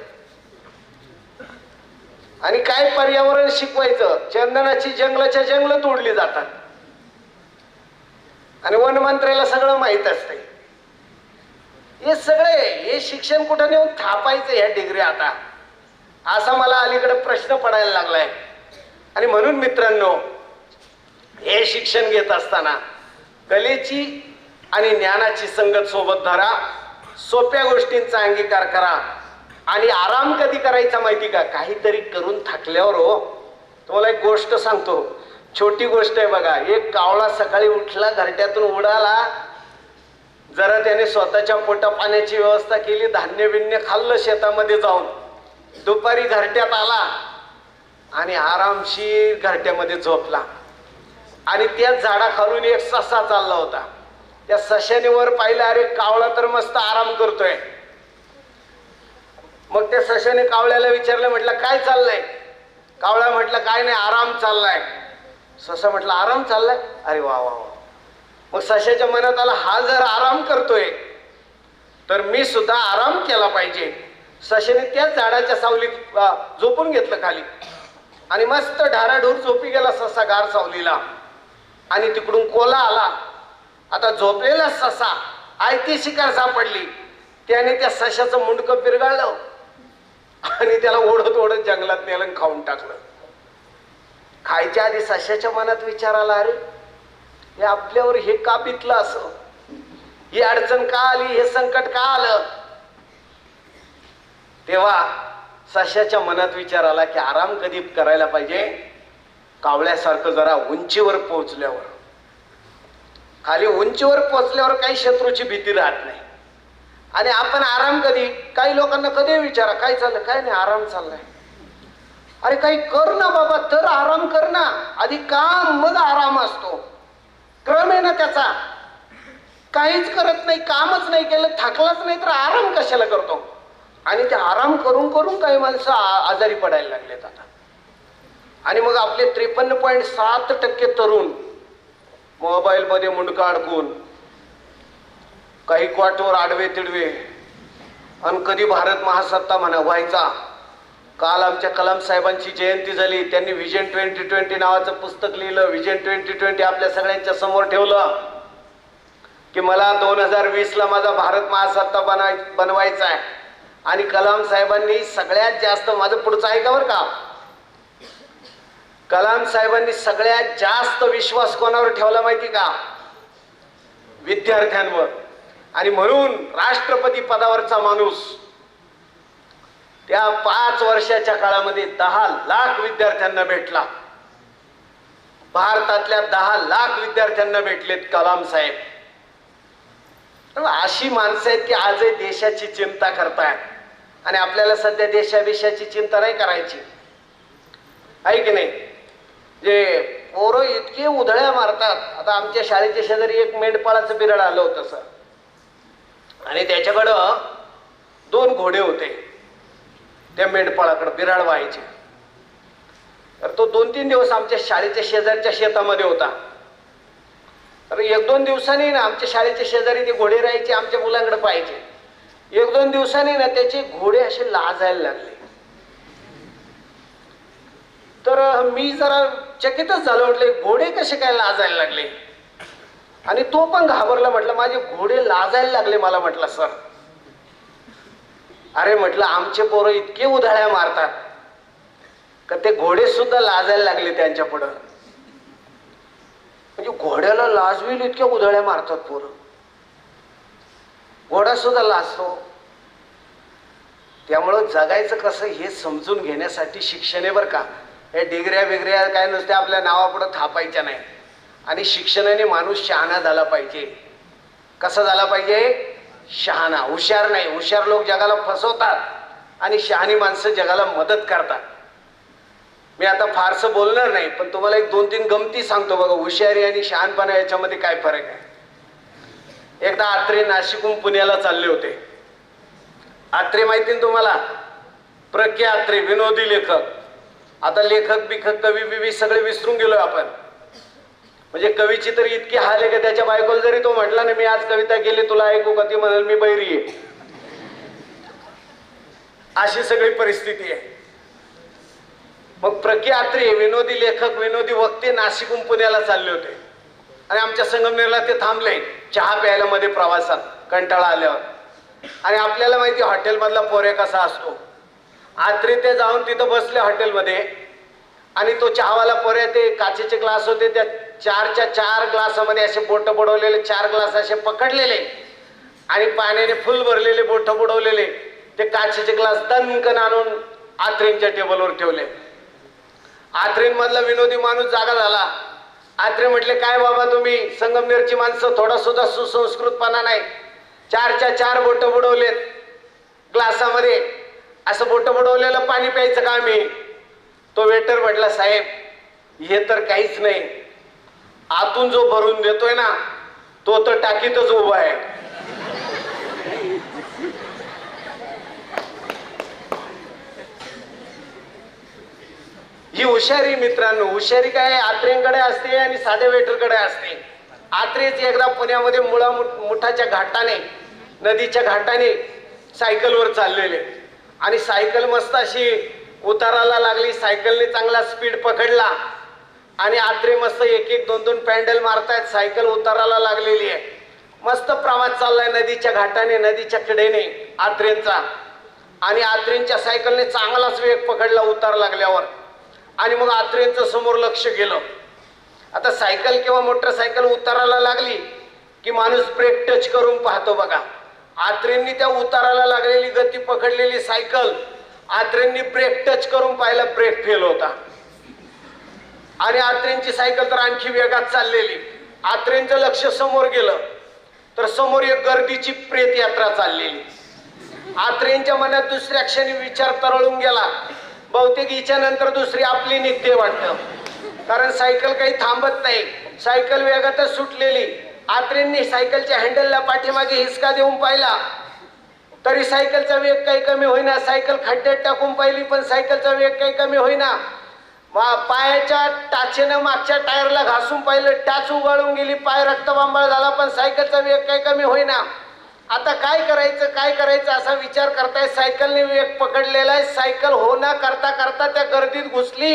A: आणि काय पर्यावरण शिकवायचं. चंदनाची जंगलाच्या जंगल तोडली जातात आणि वनमंत्र्याला सगळं माहित असतंय. हे हे शिक्षण कुठं नेऊन थापायचं ह्या डिग्री आता, असा मला अलीकडे प्रश्न पडायला लागलाय. आणि म्हणून मित्रांनो, हे शिक्षण घेत असताना कलेची आणि ज्ञानाची संगत सोबत धरा. सोप्या गोष्टींचा अंगीकार करा. आणि आराम कधी करायचा माहिती का, काहीतरी करून थकल्यावर. हो तुम्हाला एक गोष्ट सांगतो, छोटी गोष्ट आहे बघा. एक कावळा सकाळी उठला, घरट्यातून उडाला, जरा त्याने स्वतःच्या पोटा पाण्याची व्यवस्था केली, धान्य बिन्य खाल्लं शेतामध्ये जाऊन, दुपारी घरट्यात आला आणि आरामशीर घरट्यामध्ये झोपला. आणि त्याच झाडाखालून एक ससा चालला होता. त्या सशाने वर पाहिलं, अरे कावळा तर मस्त आराम करतोय. मग त्या सशाने कावळ्याला विचारलं, म्हटलं काय चाललंय. कावळा म्हटलं काय नाही, आराम चाललाय. ससा म्हटलं आराम चाललाय, अरे वा वा वा. मग सशाच्या मनात आला, हा जर आराम करतोय तर मी सुद्धा आराम केला पाहिजे. सशाने त्याच झाडाच्या सावलीत झोपून घेतलं खाली. आणि मस्त ढाराढूर झोपी गेला ससा गार सावलीला. आणि तिकडून कोला आला. आता झोपलेला ससा आयती शिकार सापडली. त्याने त्या सशाचं मुंडकं पिरगाळलं आणि त्याला ओढत ओढत जंगलात नेलं आणि खाऊन टाकलं. खायच्या आधी सशाच्या मनात विचार आला, अरे हे आपल्यावर हे का बितलं, असं ही अडचण का आली, हे संकट का आलं. तेव्हा सशाच्या मनात विचार आला की आराम कधी करायला पाहिजे, कावळ्यासारखं जरा उंचीवर पोहोचल्यावर. खाली उंचीवर पोहोचल्यावर काही शत्रूची भीती राहत नाही. आणि आपण आराम कधी, काही लोकांना कधी विचारा काय चाललं, काय नाही आराम चाललाय. अरे काही कर ना बाबा, तर आराम कर ना. आधी काम मग आराम असतो, क्रम आहे ना त्याचा. काहीच करत नाही, कामच नाही केलं, थकलाच नाही तर आराम कशाला करतो. आणि ते आराम करून करून काही माणसं आजारी पडायला लागलेत आता. आणि मग आपले 53.7% तरुण मोबाईल मध्ये मुंडका अडकून, काही क्वाटवर आडवे तिडवे. आणि कधी भारत महासत्ता म्हणा व्हायचा. काल आमच्या कलाम साहेबांची जयंती झाली. त्यांनी व्हिजन 2020 नावाचं पुस्तक लिहिलं. व्हिजन 2020 आपल्या सगळ्यांच्या समोर ठेवलं की मला 2020ला माझा भारत महासत्ता बनवायचा आहे. आणि कलाम साहेबांनी सगळ्यात जास्त, माझं पुढचं ऐका बरं का, कलाम साहेबांनी सगळ्यात जास्त विश्वास कोणावर ठेवला माहिती का, विद्यार्थ्यांवर. आणि म्हणून राष्ट्रपती पदावरचा माणूस त्या 5 वर्षाच्या काळामध्ये 10 लाख विद्यार्थ्यांना भेटला. भारतातल्या 10 लाख विद्यार्थ्यांना भेटलेत कलाम साहेब. अशी माणसं आहेत की आजही देशाची चिंता करतायत. आणि आपल्याला सध्या देशाविषयाची चिंता नाही करायची, आहे की नाही. जे पोरं इतके उधळ्या मारतात. आता आमच्या शाळेच्या शेजारी एक मेंढपाळाचं बिराड आलं होतं सर. आणि त्याच्याकडं 2 घोडे होते. त्या मेंढपाळाकडे बिराड व्हायचे. तर तो 2-3 दिवस आमच्या शाळेच्या शेजारच्या शेतामध्ये होता. तर 1-2 दिवसांनी ना आमच्या शाळेच्या शेजारी ते घोडे राहायचे, आमच्या मुलांकडे पाहायचे. 1-2 दिवसांनी ना त्याचे घोडे असे लाजायला लागले. तर मी जरा चकितच झालो, म्हटले घोडे कसे काय लाजायला लागले. आणि तो पण घाबरला. म्हटलं माझे घोडे लाजायला लागले मला. म्हटलं सर, अरे म्हटलं आमचे पोरं इतके उधळ्या मारतात का ते घोडे सुद्धा लाजायला लागले त्यांच्या पुढं. म्हणजे घोड्याला लाजवेल इतक्या उधळ्या मारतात पोरं. घोडा सुद्धा लाजतो. त्यामुळं जगायचं कसं हे समजून घेण्यासाठी शिक्षण आहे बरं का. हे डिग्र्या बिग्र्या काय नसते आपल्या नावापुढं थापायच्या नाही. आणि शिक्षणाने माणूस शहाणा झाला पाहिजे. कसा झाला पाहिजे, शहाणा. हुशार नाही. हुशार लोक जगाला फसवतात आणि शहाणी माणसं जगाला मदत करतात. मी आता फारसं बोलणार नाही, पण तुम्हाला 1-2-3 गमती सांगतो बघा. हुशारी आणि शहाणपणा याच्यामध्ये काय फरक आहे. एकदा आत्रे नाशिकहून पुण्याला चालले होते. आत्रे माहिती ना तुम्हाला, प्र.के. आत्रे, विनोदी लेखक. आता लेखक बिखक कवी बिवी सगळे विसरून गेलोय आपण. म्हणजे कवीची तरी इतकी हाल आहे की त्याच्या बायकोला जरी तो म्हटला ना मी आज कविता केली तुला ऐकू का, ती म्हणाल मी बैरी आहे. अशी सगळी परिस्थिती आहे. मग प्र.के. आत्रे विनोदी लेखक, विनोदी वक्ते नाशिकहून पुण्याला चालले होते. आणि आमच्या संगमनेरला ते थांबले चहा प्यायला मध्ये प्रवासात कंटाळा आल्यावर. आणि आपल्याला माहिती हॉटेलमधला पोरे कसा असतो. आत्रे ते जाऊन तिथं बसले हॉटेलमध्ये. आणि तो चहावाला पोरे, ते काचेचे ग्लास होते, त्या 4च्या 4 ग्लासामध्ये असे बोट बुडवलेले 4 ग्लास असे पकडलेले आणि पाण्याने फुल भरलेले बोट बुडवलेले ते काचेचे ग्लास दणकन आणून आत्रेंच्या टेबलवर ठेवले. आत्रेंमधला विनोदी माणूस जागा झाला. आत्रे म्हटले काय बाबा तुम्ही संगमनेरची माणसं, थोडा सुद्धा सुसंस्कृतपणा नाही. 4च्या 4 बोट बुडवलेत ग्लासामध्ये. असं बोट बुडवलेलं पाणी प्यायचं का आम्ही. तो वेटर म्हटला साहेब हे तर काहीच नाही, आतून जो भरून देतोय ना तो तर टाकीतच उभा आहे. ही हुशारी मित्रांनो. हुशारी काय आत्रेंकडे असते आणि साध्या वेटरकडे असते. आत्रेच एकदा पुण्यामध्ये मुठाच्या घाटाने, नदीच्या घाटाने सायकलवर चाललेले. आणि सायकल मस्त अशी उताराला लागली, सायकलने चांगला स्पीड पकडला आणि आत्रे मस्त एक एक दोन दोन पॅन्डल मारतायत. सायकल उताराला लागलेली आहे. मस्त प्रवास चाललाय नदीच्या घाटाने, नदीच्या कडेने आत्रेंचा. आणि आत्रेंच्या सायकलने चांगलाच वेग पकडला उतार लागल्यावर. आणि मग आत्रेंचं समोर लक्ष गेलं. आता सायकल किंवा मोटरसायकल उताराला लागली की माणूस ब्रेक टच करून पाहतो बघा. आत्रेंनी त्या उताराला लागलेली गती पकडलेली सायकल आत्रेंनी ब्रेक टच करून पाहिला, ब्रेक फेल होता. आणि आत्रेंची सायकल तर आणखी वेगात चाललेली. आत्रेंचं लक्ष समोर गेलं तर समोर एक गर्दीची प्रेत यात्रा चाललेली. आत्रेंच्या मनात दुसऱ्या क्षणी विचार तरळून गेला, बहुतेक हिच्या नंतर दुसरी आपली निघते वाटतं. कारण सायकल काही थांबत नाही, सायकल वेगातच सुटलेली. आत्रेंनी सायकलच्या हँडलला पाठीमागे हिसका देऊन पाहिला तरी सायकलचा वेग काही कमी होईना. सायकल खड्ड्यात टाकून पाहिली पण सायकलचा वेग काही कमी होईना. पायाच्या टाचेनं मागच्या टायरला घासून पाहिलं, टाच उगाळून गेली, पाय रक्तबंबाळ झाला पण सायकलचा वेग काही कमी होईना. आता काय करायचं असा विचार करताय. सायकलने वेग पकडलेला आहे. सायकल हो ना करता करता त्या गर्दीत घुसली.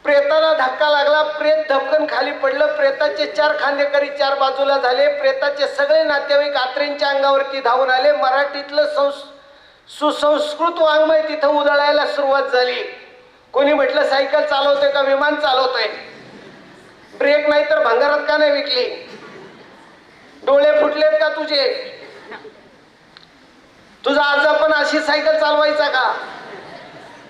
A: प्रेताला धक्का लागला, प्रेत धपकन खाली पडलं. प्रेताचे 4 खांदेकरी 4 बाजूला झाले. प्रेताचे सगळे नातेवाईक आत्रेंच्या अंगावरती धावून आले. मराठीतलं सुसंस्कृत वाङ्मय तिथं उधळायला सुरुवात झाली. कोणी म्हटलं सायकल चालवतोय का विमान चालवतोय? ब्रेक नाही तर भंगारात का नाही विकली? डोळे फुटलेत का तुझे? तुझा आजा पण अशी सायकल चालवायचा का?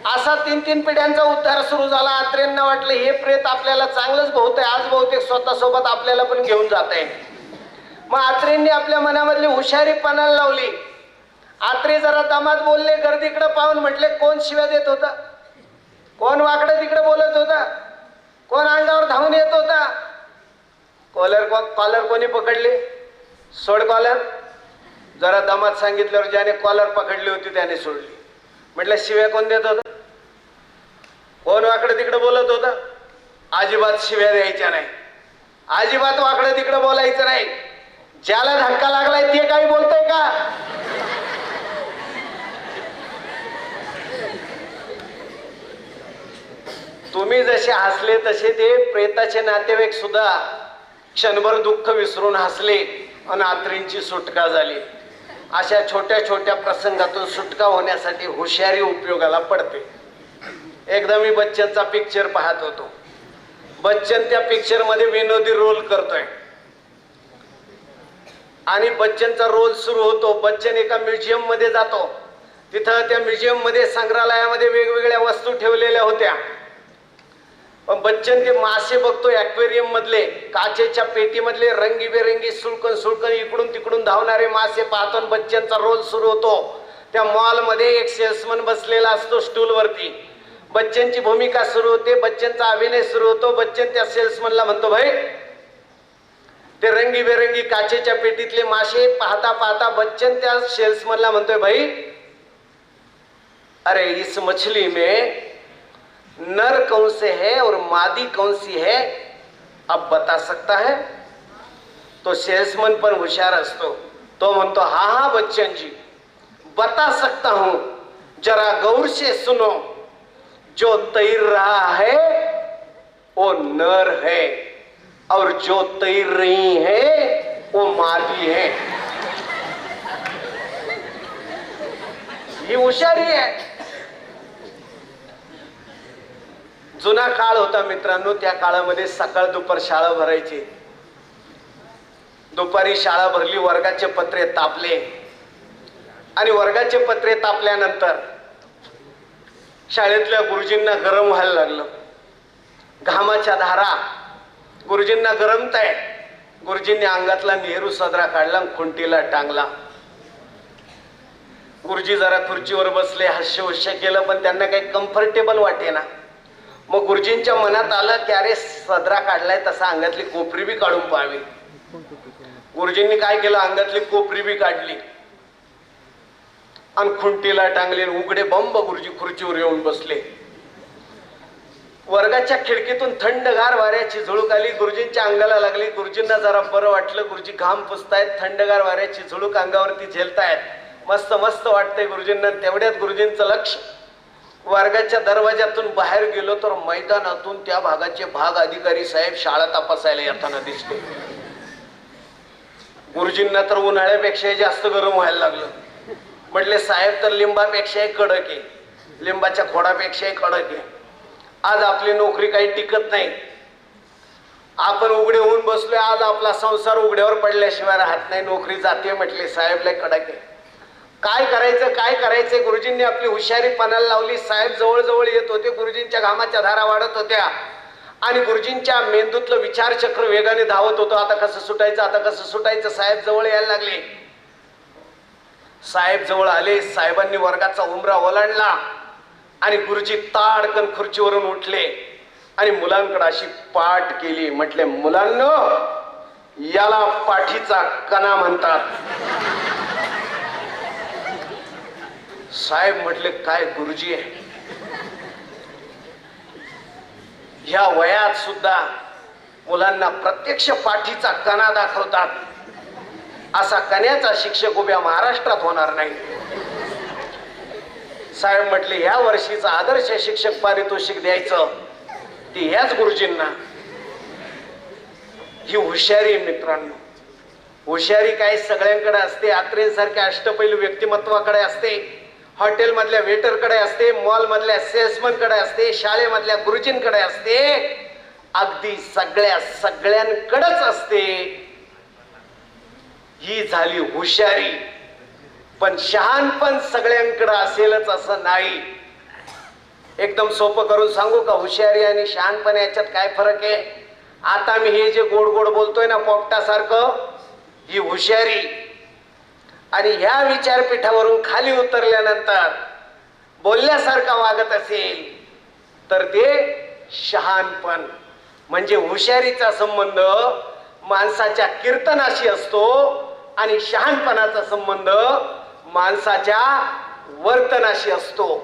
A: असा 3-3 पिढ्यांचा उद्धार सुरू झाला. आत्रेंना वाटलं हे प्रेत आपल्याला चांगलंच बहुतेक आज बहुतेक स्वतःसोबत आपल्याला पण घेऊन जात आहे. मग आत्रेंनी आपल्या मनामधली हुशारी पणाला लावली. आत्रे जरा दमात बोलले, गर्दीकडे पाहून म्हटले, कोण शिव्या देत होता? कोण वाकडं तिकडे बोलत होता? कोण अंगावर धावून येत होता? कॉलर कोणी पकडले? सोड कॉलर. जरा दमात सांगितल्यावर ज्याने कॉलर पकडली होती त्याने सोडली. म्हटलं शिव्या कोण देत होता? कोण वाकडं तिकडे बोलत होता? अजिबात शिव्या द्यायच्या नाही, अजिबात वाकडं तिकडे बोलायचं नाही. ज्याला धक्का लागलाय ते काही बोलतय का? तुम्ही जसे हसले तसे ते प्रेताचे नातेवाईक सुद्धा क्षणभर दुःख विसरून हसले आणि आत्रेंची सुटका झाली. अशा छोट्या छोट्या प्रसंगातून सुटका होण्यासाठी हुशारी उपयोगाला पडते. एकदा मी बच्चनचा पिक्चर पाहत होतो. बच्चन त्या पिक्चर मध्ये विनोदी रोल करतोय आणि बच्चनचा रोल सुरू होतो. बच्चन एका म्युझियम मध्ये जातो. तिथं त्या म्युझियम मध्ये संग्रहालयामध्ये वेगवेगळ्या वस्तू ठेवलेल्या होत्या. पण बच्चन ते मासे बघतो ॲक्वेरियम मधले, काचेच्या पेटीमधले रंगीबेरंगी सुळकन इकडून तिकडून धावणारे मासे पाहतो. बच्चनचा रोल सुरू होतो. त्या मॉल मध्ये एक सेल्समन बसलेला असतो स्टूल वरती. बच्चनची भूमिका सुरू होते, बच्चनचा अभिनय सुरू होतो. बच्चन त्या सेल्समनला म्हणतो, भाई ते रंगीबेरंगी काचेच्या पेटीतले मासे पाहता पाहता बच्चन त्या सेल्समनला म्हणतोय, भाई अरे इस मछली में नर कौन से है और मादी कौन सी है, अब बता सकता है? तो सेल्समन पण हुशार असतो. तो म्हणतो, हाँ बच्चन जी बता सकता हूं, जरा गौर से सुनो, जो तैर रहा है वो नर है और जो तैर रही है वो मादी है. ही हुशारी आहे. जुना काळ होता मित्रांनो. त्या काळामध्ये सकाळ दुपार शाळा भरायची. दुपारी शाळा भरली, वर्गाचे पत्रे तापले आणि वर्गाचे पत्रे तापल्यानंतर शाळेतल्या गुरुजींना गरम व्हायला लागलं. घामाच्या धारा गुरुजींना गरमताय. गुरुजींनी अंगातला नेहरू सदरा काढला, खुंटीला टांगला. गुरुजी जरा खुर्चीवर बसले, हास्य केलं पण त्यांना काही कम्फर्टेबल वाटेना. मग गुरुजींच्या मनात आलं की अरे सदरा काढलाय तसा अंगातली कोपरी बी काढून पाहावी. गुरुजींनी काय केलं, अंगातली कोपरी बी काढली आणि खुंटीला टांगले. उघडे बंब गुरुजी खुर्चीवर येऊन बसले. वर्गाच्या खिडकीतून थंडगार वाऱ्याची झुळूक आली, गुरुजींच्या अंगाला लागली. गुरुजींना जरा बरं वाटलं. गुरुजी घाम पुसतायत, थंडगार वाऱ्याची झुळूक अंगावरती झेलतायत. मस्त मस्त वाटतंय गुरुजींना. तेवढ्यात गुरुजींचं लक्ष वर्गाच्या दरवाजातून बाहेर गेलो तर मैदानातून त्या भागाचे भाग अधिकारी साहेब शाळा तपासायला येताना दिसले. गुरुजींना तर उन्हाळ्यापेक्षाही जास्त गरम व्हायला लागलं. म्हटले साहेब तर लिंबापेक्षाही कडक आहे, लिंबाच्या खोडापेक्षाही कडक आहे. आज आपली नोकरी काही टिकत नाही. आपण उघडे होऊन बसलोय. आज आपला संसार उघड्यावर पडल्याशिवाय राहत नाही. नोकरी जाते. म्हटले साहेब लय कडक आहे. काय करायचं काय करायचं. गुरुजींनी आपली हुशारी पणाला लावली. साहेब जवळजवळ येत होते. गुरुजींच्या घामाच्या धारा वाढत होत्या आणि गुरुजींच्या मेंदूतलं विचारचक्र वेगाने धावत होतं. आता कसं सुटायचं, आता कसं सुटायचं. साहेब जवळ यायला लागले. साहेब जवळ आले. साहेबांनी वर्गाचा उंबरा ओलांडला आणि गुरुजी ताडकन खुर्चीवरून उठले आणि मुलांकडे अशी पाठ केली. म्हटले मुलांनो, याला पाठीचा कणा म्हणतात. साहेब म्हटले काय गुरुजी आहे, ह्या वयात सुद्धा मुलांना प्रत्यक्ष पाठीचा कणा दाखवतात. असा कण्याचा शिक्षक उभ्या महाराष्ट्रात होणार नाही. साहेब म्हटले ह्या वर्षीचा आदर्श शिक्षक पारितोषिक द्यायचं ती ह्याच गुरुजींना. ही हुशारी मित्रांनो. हुशारी काय सगळ्यांकडे असते. आत्रेंसारख्या अष्टपैलू व्यक्तिमत्वाकडे असते, हॉटेलमधल्या वेटरकडे असते, मॉलमधल्या सेल्समनकडे असते, शाळेमधल्या गुरुजींकडे असते, अगदी सगळ्यांकडेच असते. ही झाली हुशारी. पण शहाणपण सगळ्यांकडे असेलच असं नाही. एकदम सोपं करून सांगू का हुशारी आणि शहाणपण याच्यात काय फरक आहे. आता मी हे जे गोड गोड बोलतोय ना पोपटासारखं, ही हुशारी. आणि ह्या विचारपीठावरून खाली उतरल्यानंतर बोलल्यासारखा वागत असेल तर ते शहाणपण. म्हणजे हुशारीचा संबंध माणसाच्या कीर्तनाशी असतो आणि शहाणपणाचा संबंध माणसाच्या वर्तनाशी असतो.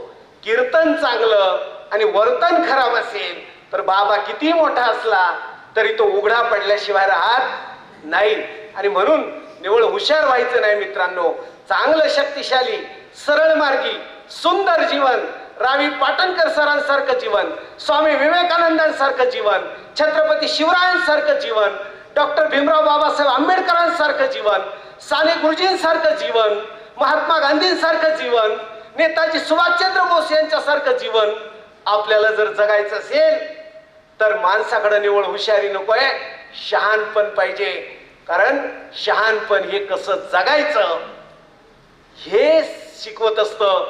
A: कीर्तन चांगलं आणि वर्तन खराब असेल तर बाबा किती मोठा असला तरी तो उघडा पडल्याशिवाय राहत नाही. आणि म्हणून निवळ हुशार व्हायचं नाही मित्रांनो. चांगलं, शक्तिशाली, सरळ मार्गी, सुंदर जीवन, रावी पाटणकर सरांसारखं जीवन, स्वामी विवेकानंदांसारखं जीवन, छत्रपती शिवरायांसारखं जीवन, डॉक्टर भीमराव बाबासाहेब आंबेडकरांसारखं जीवन, साने गुरुजींसारखं जीवन, महात्मा गांधींसारखं जीवन, नेताजी सुभाषचंद्र बोस यांच्यासारखं जीवन आपल्याला जर जगायचं असेल तर माणसाकडे निवळ हुशारी नकोय, शहाणपण पाहिजे. कारण शहाणपण हे कसं जगायचं हे शिकवत असतं.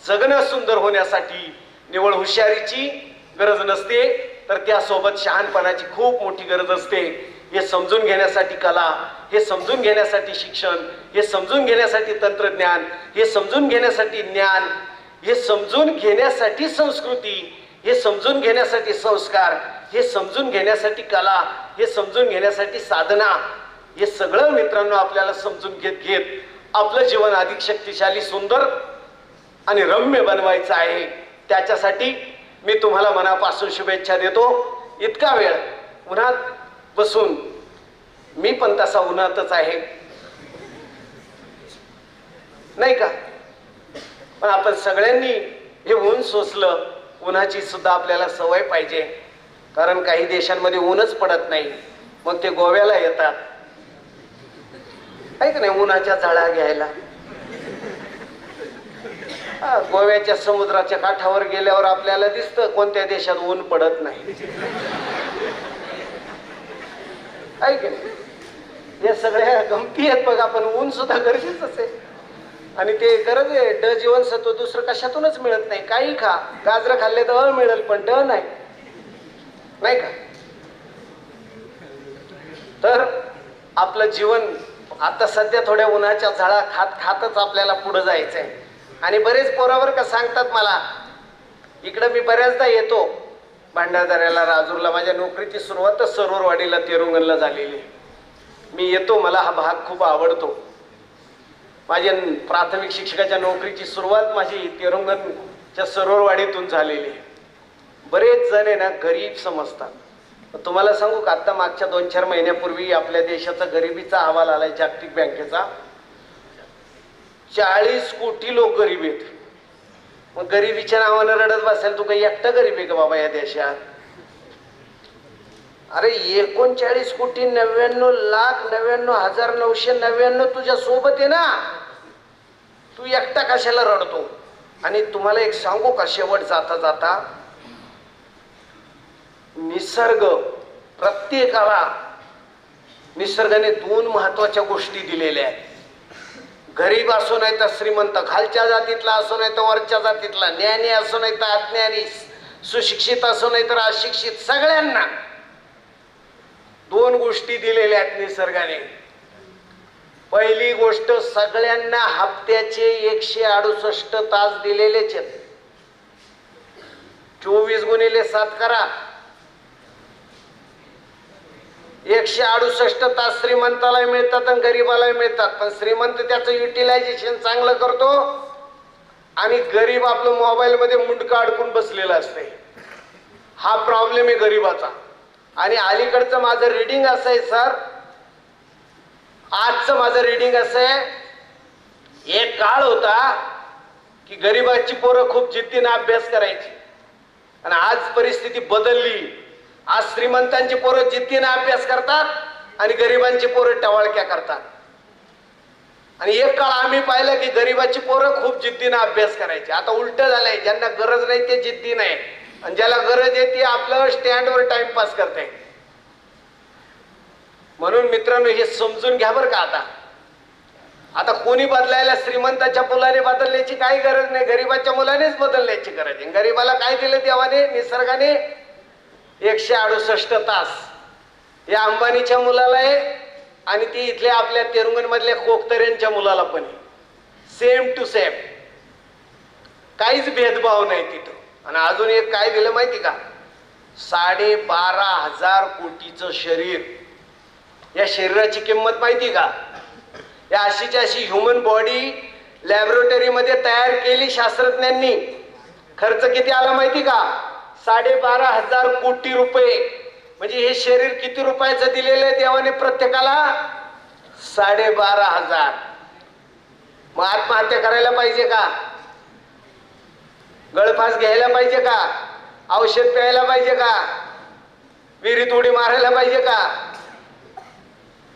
A: जगणं सुंदर होण्यासाठी निवळ हुशारीची गरज नसते, तर त्यासोबत शहाणपणाची खूप मोठी गरज असते. हे समजून घेण्यासाठी कला, हे समजून घेण्यासाठी शिक्षण, हे समजून घेण्यासाठी तंत्रज्ञान, हे समजून घेण्यासाठी ज्ञान, हे समजून घेण्यासाठी संस्कृती, हे समजून घेण्यासाठी संस्कार, हे समजून घेण्यासाठी कला, हे समजून घेण्यासाठी साधना, हे सगळं मित्रांनो आपल्याला समजून घेत घेत आपलं जीवन अधिक शक्तिशाली, सुंदर आणि रम्य बनवायचं आहे. त्याच्यासाठी मी तुम्हाला मनापासून शुभेच्छा देतो. इतका वेळ उन्हात बसून मी पण तसा उन्हातच आहे नाही का, पण आपण सगळ्यांनी हे ऊन सोसलं. उन्हाची सुद्धा आपल्याला सवय पाहिजे, कारण काही देशांमध्ये ऊनच पडत नाही, मग ते गोव्याला येतात ऐक नाही उन्हाच्या झळा घ्यायला. गोव्याच्या समुद्राच्या काठावर गेल्यावर आपल्याला दिसतं कोणत्या देशात ऊन पडत नाही. ऐक या सगळ्या गमती आहेत बघा. पण ऊन सुद्धा गरजेचंच आहे आणि ते गरज आहे. ड जीवनसत्व दुसरं कशातूनच मिळत नाही. काही खा, गाजरं खाल्ले तर मिळेल पण ड नाही, नाही का. तर आपलं जीवन आता सध्या थोड्या उन्हाच्या झळा खात खातच आपल्याला पुढे जायचंय. आणि बरेच पोरावर का सांगतात मला, इकडं मी बऱ्याचदा येतो भांडारदऱ्याला, राजूरला. माझ्या नोकरीची सुरुवातच सरोरवाडीला, तेरुंगणला झालेली. मी येतो, मला हा भाग खूप आवडतो. माझ्या प्राथमिक शिक्षकाच्या नोकरीची सुरुवात माझी तेरुंगणच्या सरोरवाडीतून झालेली. बरेच जण आहे ना गरीब समजतात. तुम्हाला सांगू का, आता मागच्या 2-4 महिन्यापूर्वी आपल्या देशाचा गरिबीचा अहवाल आलाय जागतिक बँकेचा. 40 कोटी लोक गरीब आहेत. मग गरिबीच्या नावानं रडत बसायला तू काही एकटा गरीब आहे का बाबा या देशात? अरे 39,99,99,999 तुझ्या सोबत आहे ना, तू एकटा कशाला रडतो? आणि तुम्हाला एक सांगू का, शेवट जाता जाता, निसर्ग प्रत्येकाला निसर्गाने 2 महत्वाच्या गोष्टी दिलेल्या आहेत. गरीब असो नाही तर श्रीमंत, खालच्या जातीतला असो नाही तर वरच्या जातीतला, ज्ञानी असो नाही तर अज्ञानी, सुशिक्षित असो नाही तर अशिक्षित, सगळ्यांना 2 गोष्टी दिलेल्या आहेत निसर्गाने. पहिली गोष्ट, सगळ्यांना हप्त्याचे 168 तास दिलेलेच आहेत. 24 × 7 करा, 168 तास श्रीमंताला मिळतात आणि गरीबाला मिळतात. पण श्रीमंत त्याचं युटिलायझेशन चांगलं करतो आणि गरीब आपलं मोबाईल मध्ये मुंडकं अडकून बसलेला असते. हा प्रॉब्लेम आहे गरीबाचा. आणि अलीकडचं माझं रीडिंग असं आहे सर, आजचं माझं रीडिंग असं आहे, एक काळ होता की गरीबाची पोरं खूप जिद्दीने अभ्यास करायची आणि आज परिस्थिती बदलली. आज श्रीमंतांची पोरं जिद्दीने अभ्यास करतात आणि गरिबांची पोरं टवाळक्या करतात. आणि एक काळ आम्ही पाहिलं की गरिबाची पोरं खूप जिद्दीने अभ्यास करायची. आता उलट झालंय, ज्यांना गरज नाही ते जिद्दी नाही आणि ज्याला गरज आहे ते आपलं स्टँडवर टाइमपास करते. म्हणून मित्रांनो, हे समजून घ्या बरं का. आता कोणी बदलायला श्रीमंताच्या मुलाने बदलण्याची काही गरज नाही, गरीबाच्या मुलानेच बदलण्याची गरज आहे. गरीबाला काय दिलं देवाने, निसर्गाने? 168 तास. या अंबानीच्या मुलाला आहे आणि ती इथल्या आपल्या तेरुंगण मधल्या कोकतऱ्यांच्या मुलाला पण आहे. सेम टू सेम, काहीच भेदभाव नाही तिथं. आणि अजून एक काय दिलं माहिती का, 12,500 कोटीचं शरीर. या शरीराची किंमत माहिती का? या अशीची अशी ह्युमन बॉडी लॅबोरेटरीमध्ये तयार केली शास्त्रज्ञांनी. खर्च किती आला माहिती का? 12,500 कोटी रुपये. म्हणजे हे शरीर किती रुपयाचं दिलेलं आहे देवाने प्रत्येकाला? 12,500. मग आत्महत्या करायला पाहिजे का? गळफास घ्यायला पाहिजे का? औषध प्यायला पाहिजे का? विहिरीत उडी मारायला पाहिजे का?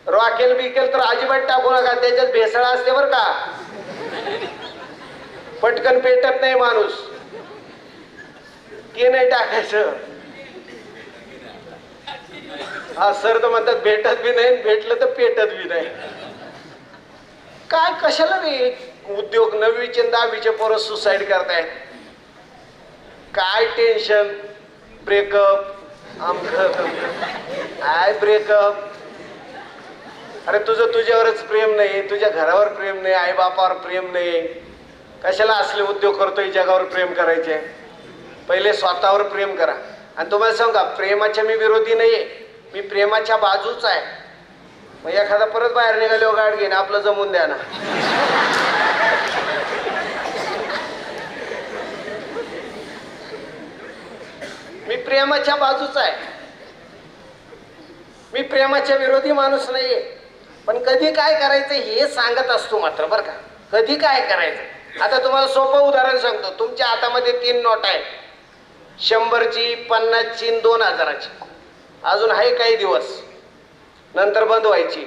A: रॉकेल बिकेल तर अजिबात टाकू नका, त्याच्यात भेसळ असते बर का. पटकन पेटत नाही माणूस, ते नाही टाकायचं. हा सर तर म्हणतात भेटत बी नाही, भेटलं तर पेटत बी नाही. काय कशाला रे उद्योग? 9वीचे 10वीचे पोरं सुसाईड करतायत. काय टेन्शन, ब्रेकअप आमचं. काय ब्रेकअप? अरे तुझं तुझ्यावरच प्रेम नाही, तुझ्या घरावर प्रेम नाही, आई बापावर प्रेम नाही, कशाला असले उद्योग करतोय? जगावर प्रेम करायचे. पहिले स्वतःवर प्रेम करा. आणि तुम्हाला सांगा, प्रेमाच्या मी विरोधी नाहीये, मी प्रेमाच्या बाजूच आहे. मग एखादा परत बाहेर निघालो गाड घेईन, आपलं जमून द्या ना. मी प्रेमाच्या बाजूच आहे, मी प्रेमाच्या विरोधी माणूस नाहीये. पण कधी काय करायचं हे सांगत असतो मात्र बरं का. कधी काय करायचं? आता तुम्हाला सोपं उदाहरण सांगतो. तुमच्या हातामध्ये 3 नोट आहेत, 100ची, 50ची, 2000ची. अजून आहे काही दिवस, नंतर बंद व्हायची.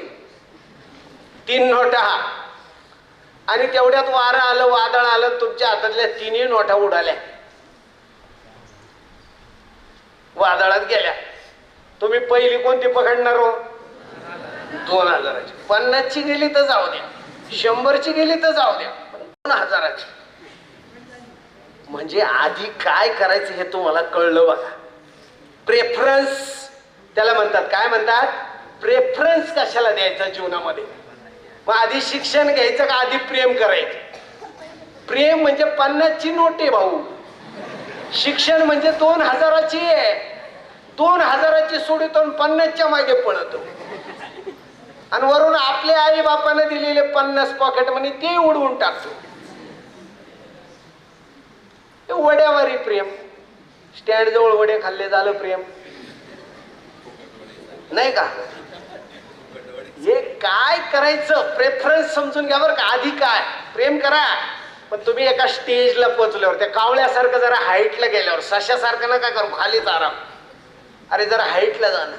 A: 3 नोटा हा. आणि तेवढ्यात वारं आलं, वादळ आलं, तुमच्या हातातल्या 3ही नोटा उडाल्या, वादळात गेल्या. तुम्ही पहिली कोणती पकडणार हो? 2000ची. 50ची गेली तर जाऊ द्या, 100ची गेली तर जाऊ द्या, 2000ची. म्हणजे आधी काय करायचं हे तुम्हाला कळलं बघा. प्रेफरन्स त्याला म्हणतात. काय म्हणतात? प्रेफरन्स कशाला द्यायचा जीवनामध्ये? मग आधी शिक्षण घ्यायचं का आधी प्रेम करायचं? प्रेम म्हणजे 50ची नोट आहे भाऊ, शिक्षण म्हणजे 2000ची आहे. 2000ची सोडतो 50च्या मागे पळतो. आणि वरून आपल्या आई बापाने दिलेले 50 पॉकेट मनी ते उडवून टाकतो. वड्यावारी प्रेम. स्टँड जवळ वडे खाल्ले झालं प्रेम नाही का? हे काय करायचं? प्रेफरन्स समजून घ्या बरं का. आधी काय प्रेम करा पण तुम्ही एका स्टेजला पोहोचल्यावर त्या कावळ्यासारखं जरा हाईटला गेल्यावर सशासारखं नका करू, खालीच आराम. अरे जरा हाईटला जाणं,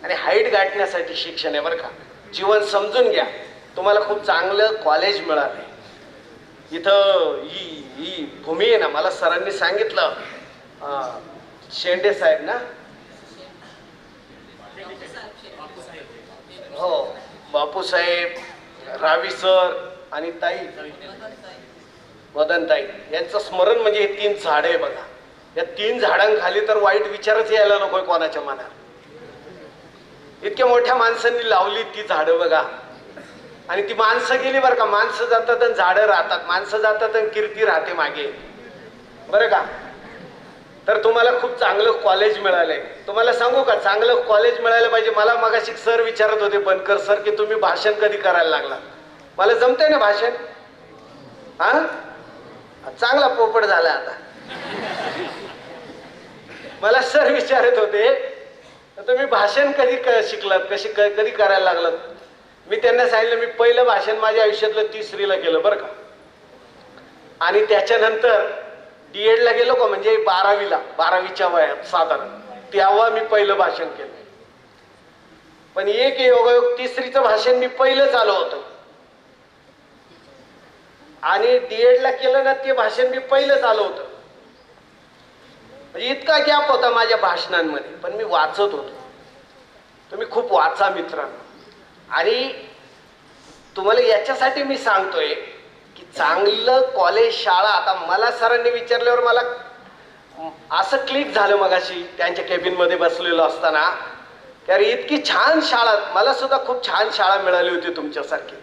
A: आणि हाईट गाठण्यासाठी शिक्षण आहे बरं का. जीवन समजून घ्या. तुम्हाला खूप चांगलं कॉलेज मिळालंय इथं. ही भूमी आहे ना, मला सरांनी सांगितलं, शेंडे साहेब ना, हो, बापूसाहेब, रावी सर आणि ताई मदन ताई यांचं स्मरण म्हणजे हे 3 झाडे आहे बघा. या 3 झाडांखाली तर वाईट विचारच यायला नकोय कोणाच्या मनात. इतक्या मोठ्या माणसांनी लावली ती झाडं बघा. आणि ती माणसं गेली बरं का. माणसं जातात आणि झाडं राहतात, माणसं जातात आणि कीर्ती राहते मागे, बरं का. तर तुम्हाला खूप चांगलं कॉलेज मिळालंय. तुम्हाला सांगू का, चांगलं कॉलेज मिळायला पाहिजे. मला मगाशी सर विचारत होते, बनकर सर, की तुम्ही भाषण कधी करायला लागला. मला जमतंय ना भाषण, हा चांगला पोपट झाला आता. मला सर विचारत होते, तुम्ही भाषण कधी शिकलात, कधी करायला लागलात. मी त्यांना सांगितलं, मी पहिलं भाषण माझ्या आयुष्यातलं 3रीला केलं बरं का. आणि त्याच्यानंतर D.Ed ला गेलो का, म्हणजे 12वीच्या वयात साधारण, तेव्हा मी पहिलं भाषण केलं. पण एक योगायोग 3रीचं भाषण मी पहिलंच आलो होतं. आणि D.Ed ला केलं ना ते भाषण मी पहिलंच आलो होतं. म्हणजे इतका गॅप होता माझ्या भाषणांमध्ये, पण मी वाचत होतो. तुम्ही खूप वाचा मित्रांनो. आणि तुम्हाला याच्यासाठी मी सांगतोय की चांगलं कॉलेज, शाळा. आता मला सरांनी विचारल्यावर मला असं क्लिक झालं मगाशी त्यांच्या केबिनमध्ये बसलेलो असताना, की अरे इतकी छान शाळा. मला सुद्धा खूप छान शाळा मिळाली होती तुमच्यासारखी.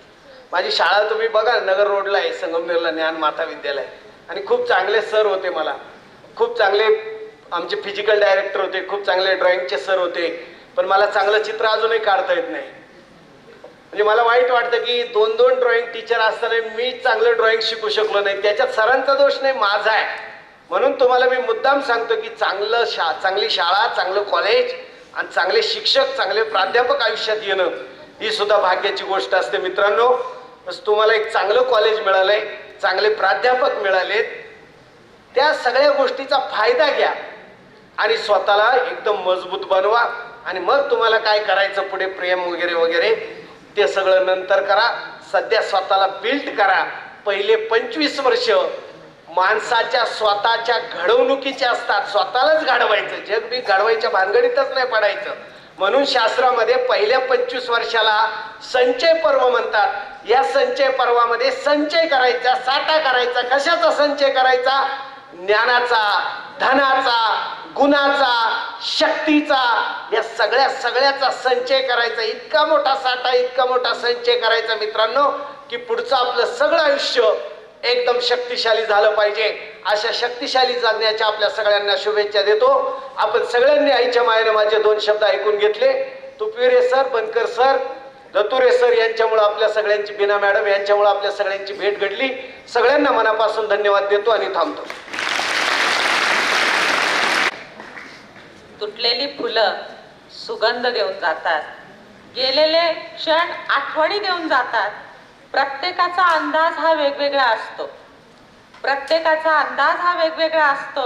A: माझी शाळा तुम्ही बघा, नगर रोडला आहे, संगमनेरला ज्ञान माता विद्यालय. आणि खूप चांगले सर होते. मला खूप चांगले आमचे फिजिकल डायरेक्टर होते, खूप चांगले ड्रॉइंगचे सर होते. पण मला चांगलं चित्र अजूनही काढता येत नाही. म्हणजे मला वाईट वाटतं की 2 ड्रॉइंग टीचर असताना मी चांगलं ड्रॉइंग शिकू शकलो नाही. त्याच्यात सरांचा दोष नाही, माझा आहे. म्हणून तुम्हाला मी मुद्दाम सांगतो की चांगली शाळा, चांगलं कॉलेज आणि चांगले शिक्षक, चांगले प्राध्यापक आयुष्यात येणं ही सुद्धा भाग्याची गोष्ट असते मित्रांनो. बस तुम्हाला एक चांगलं कॉलेज मिळालंय, चांगले प्राध्यापक मिळालेत, त्या सगळ्या गोष्टीचा फायदा घ्या आणि स्वतःला एकदम मजबूत बनवा. आणि मग तुम्हाला काय करायचं पुढे, प्रेम वगैरे वगैरे, ते सगळं नंतर करा. सध्या स्वतःला बिल्ड करा. पहिले 25 वर्ष माणसाच्या स्वतःच्या घडवणुकीचे असतात. स्वतःलाच घडवायचं, जग बी घडवायच्या भानगडीतच नाही पडायचं. म्हणून शास्त्रामध्ये पहिल्या 25 वर्षाला संचय पर्व म्हणतात. या संचय पर्वामध्ये संचय करायचा, साठा करायचा. कशाचा संचय करायचा? ज्ञानाचा, धनाचा, गुणाचा, शक्तीचा, या सगळ्याचा संचय करायचा. इतका मोठा साठा, इतका मोठा संचय करायचा मित्रांनो, की पुढचं आपलं सगळं आयुष्य एकदम शक्तिशाली झालं पाहिजे. अशा शक्तिशाली जगण्याच्या आपल्या सगळ्यांना शुभेच्छा देतो. आपण सगळ्यांनी आईच्या मायेने माझे 2 शब्द ऐकून घेतले. तुपविरे सर, बनकर सर, दतुरे सर यांच्यामुळे आपल्या सगळ्यांची, बीना मॅडम यांच्यामुळे आपल्या सगळ्यांची भेट घडली. सगळ्यांना मनापासून धन्यवाद देतो आणि थांबतो.
B: तुटलेली फुलं सुगंध देऊन जातात, गेलेले क्षण आठवणी देऊन जातात. प्रत्येकाचा अंदाज हा वेगवेगळा असतो.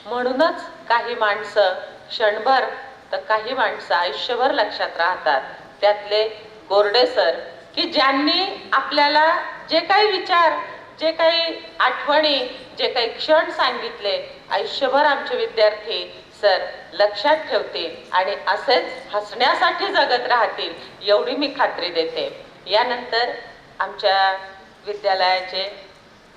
B: म्हणूनच काही माणसं क्षणभर तर काही माणसं आयुष्यभर लक्षात राहतात. त्यातले गोरडे सर, की ज्यांनी आपल्याला जे काही विचार, जे काही आठवणी, जे काही क्षण सांगितले, आयुष्यभर आमचे विद्यार्थी सर लक्षात ठेवतील आणि असेच हसण्यासाठी जगत राहतील, एवढी मी खात्री देते. यानंतर आमच्या विद्यालयाचे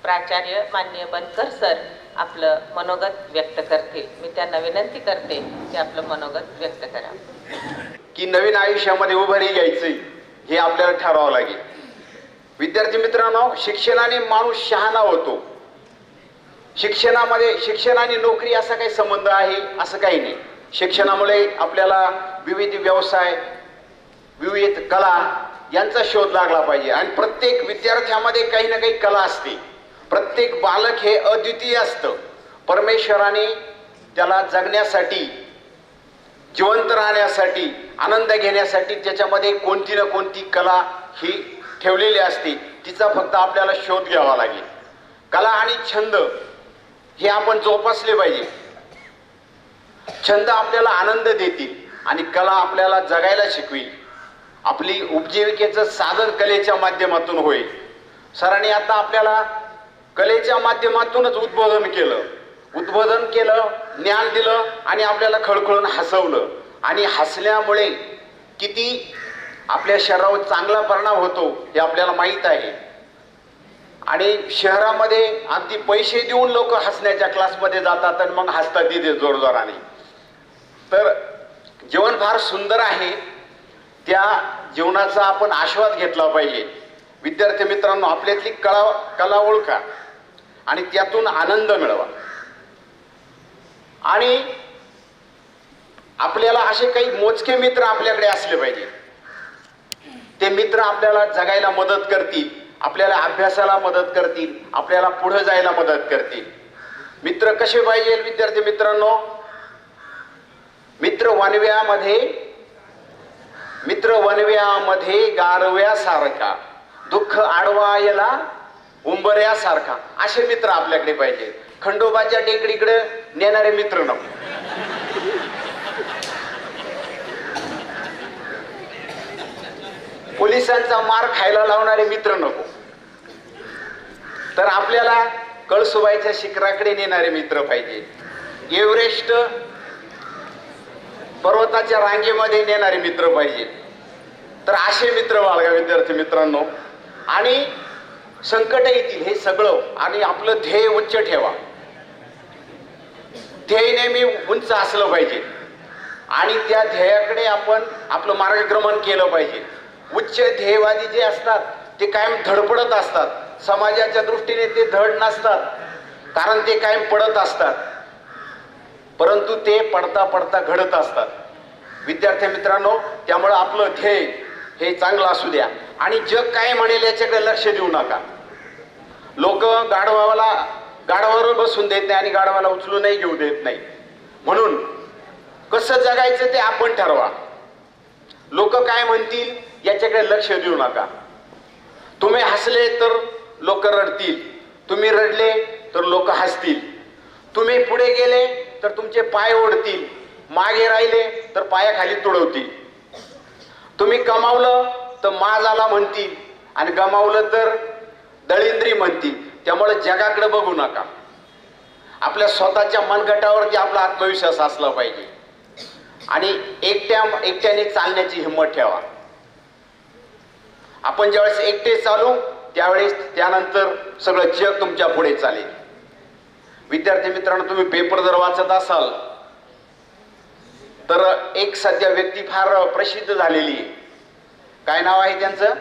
B: प्राचार्य माननीय बनकर सर आपलं मनोगत व्यक्त करतील. मी त्यांना विनंती करते की आपलं मनोगत व्यक्त करा.
C: की नवीन आयुष्यामध्ये उभारी घ्यायची हे आपल्याला ठरवावं लागेल. विद्यार्थी मित्रांनो, शिक्षणाने माणूस शहाणा होतो. शिक्षण आणि नोकरी असा काही संबंध आहे असं काही नाही. शिक्षणामुळे आपल्याला विविध व्यवसाय, विविध कला यांचा शोध लागला पाहिजे. आणि प्रत्येक विद्यार्थ्यामध्ये काही ना काही कला असते. प्रत्येक बालक हे अद्वितीय असतं. परमेश्वराने त्याला जगण्यासाठी, जिवंत राहण्यासाठी, आनंद घेण्यासाठी त्याच्यामध्ये कोणती ना कोणती कला ही ठेवलेली असते. तिचा फक्त आपल्याला शोध घ्यावा लागेल. कला आणि छंद हे आपण जोपासले पाहिजे. छंद आपल्याला आनंद देतील आणि कला आपल्याला जगायला शिकवी. आपली उपजीविकेचं साधन कलेच्या माध्यमातून होईल. सरांनी आता आपल्याला कलेच्या माध्यमातूनच उद्बोधन केलं, ज्ञान दिलं आणि आपल्याला खळखळून हसवलं. आणि हसल्यामुळे किती आपल्या शरीरावर चांगला परिणाम होतो हे आपल्याला माहीत आहे. आणि शहरामध्ये अगदी पैसे देऊन लोक हसण्याच्या क्लासमध्ये जातात आणि मग हसतात तिथे जोरजोराने. तर जीवन फार सुंदर आहे, त्या जीवनाचा आपण आस्वाद घेतला पाहिजे. विद्यार्थी मित्रांनो, आपल्यातली कला ओळखा आणि त्यातून आनंद मिळवा. आणि आपल्याला असे काही मोजके मित्र आपल्याकडे असले पाहिजे. ते मित्र आपल्याला जगायला मदत करतील, आपल्याला अभ्यासाला मदत करतील, आपल्याला पुढे जायला मदत करतील. मित्र कसे पाहिजे विद्यार्थी मित्रांनो? मित्र वनव्यामध्ये गारव्यासारखा, दुःख आडवायला उंबऱ्यासारखा, असे मित्र आपल्याकडे पाहिजे. खंडोबाच्या टेकडीकडे नेणारे मित्र नको. पोलिसांचा मार खायला लावणारे मित्र नको. तर आपल्याला कळसुबाईच्या शिखराकडे नेणारे मित्र पाहिजे. एव्हरेस्ट पर्वताच्या रांगेमध्ये नेणारे मित्र पाहिजे. तर असे मित्र बाळगा विद्यार्थी मित्रांनो. आणि संकट येतील हे सगळं, आणि आपलं ध्येय उच्च ठेवा. ध्येय नेहमी उंच असलं पाहिजे आणि त्या ध्येयाकडे आपण आपलं मार्गक्रमण केलं पाहिजे. उच्च ध्येयवादी जे असतात ते कायम धडपडत असतात. समाजाच्या दृष्टीने ते धड नसतात, कारण ते कायम पडत असतात, परंतु ते पडता पडता घडत असतात. विद्यार्थी मित्रांनो, त्यामुळं आपलं ध्येय हे चांगलं असू द्या. आणि जग काय म्हणेल याच्याकडे लक्ष देऊ नका. लोक गाढवावर बसून देत नाही आणि गाढवाला उचलूनही घेऊ देत नाही. म्हणून कसं जगायचं ते आपण ठरवा. लोक काय म्हणतील याच्याकडे लक्ष देऊ नका. तुम्ही हसले तर लोक रडतील, तुम्ही रडले तर लोक हसतील, तुम्ही पुढे गेले तर तुमचे पाय ओढतील, मागे राहिले तर पायाखाली तुडवतील. तुम्ही कमावलं तर माजाला म्हणतील आणि गमावलं तर दळिंद्री म्हणतील. त्यामुळे जगाकडे बघू नका. आपल्या स्वतःच्या मनगटावरती आपला आत्मविश्वास असला पाहिजे आणि एकट्याने चालण्याची हिंमत ठेवा. आपण ज्यावेळेस एकटे चालू त्यावेळेस त्यानंतर सगळं जग तुमच्या पुढे चालेल. विद्यार्थी मित्रांनो, तुम्ही पेपर जर वाचत असाल तर एक सध्या व्यक्ती फार प्रसिद्ध झालेली आहे. काय नाव आहे त्यांचं?